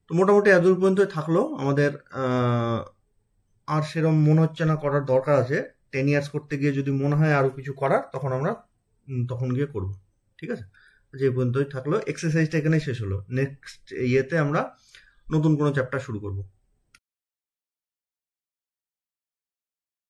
তো মোটামুটি এতদূর পর্যন্ত থাকলো আমাদের, আর সেরকম মনে হচ্ছে না করার দরকার আছে। 10 ইয়ার্স করতে গিয়ে যদি মনে হয় আরো কিছু করার, তখন আমরা তখন গিয়ে করব, ঠিক আছে। যে পর্যন্তই থাকলো, এক্সারসাইজটা এখানে শেষ হলো। নেক্সট ইয়েতে আমরা নতুন কোনো চ্যাপ্টার শুরু করব।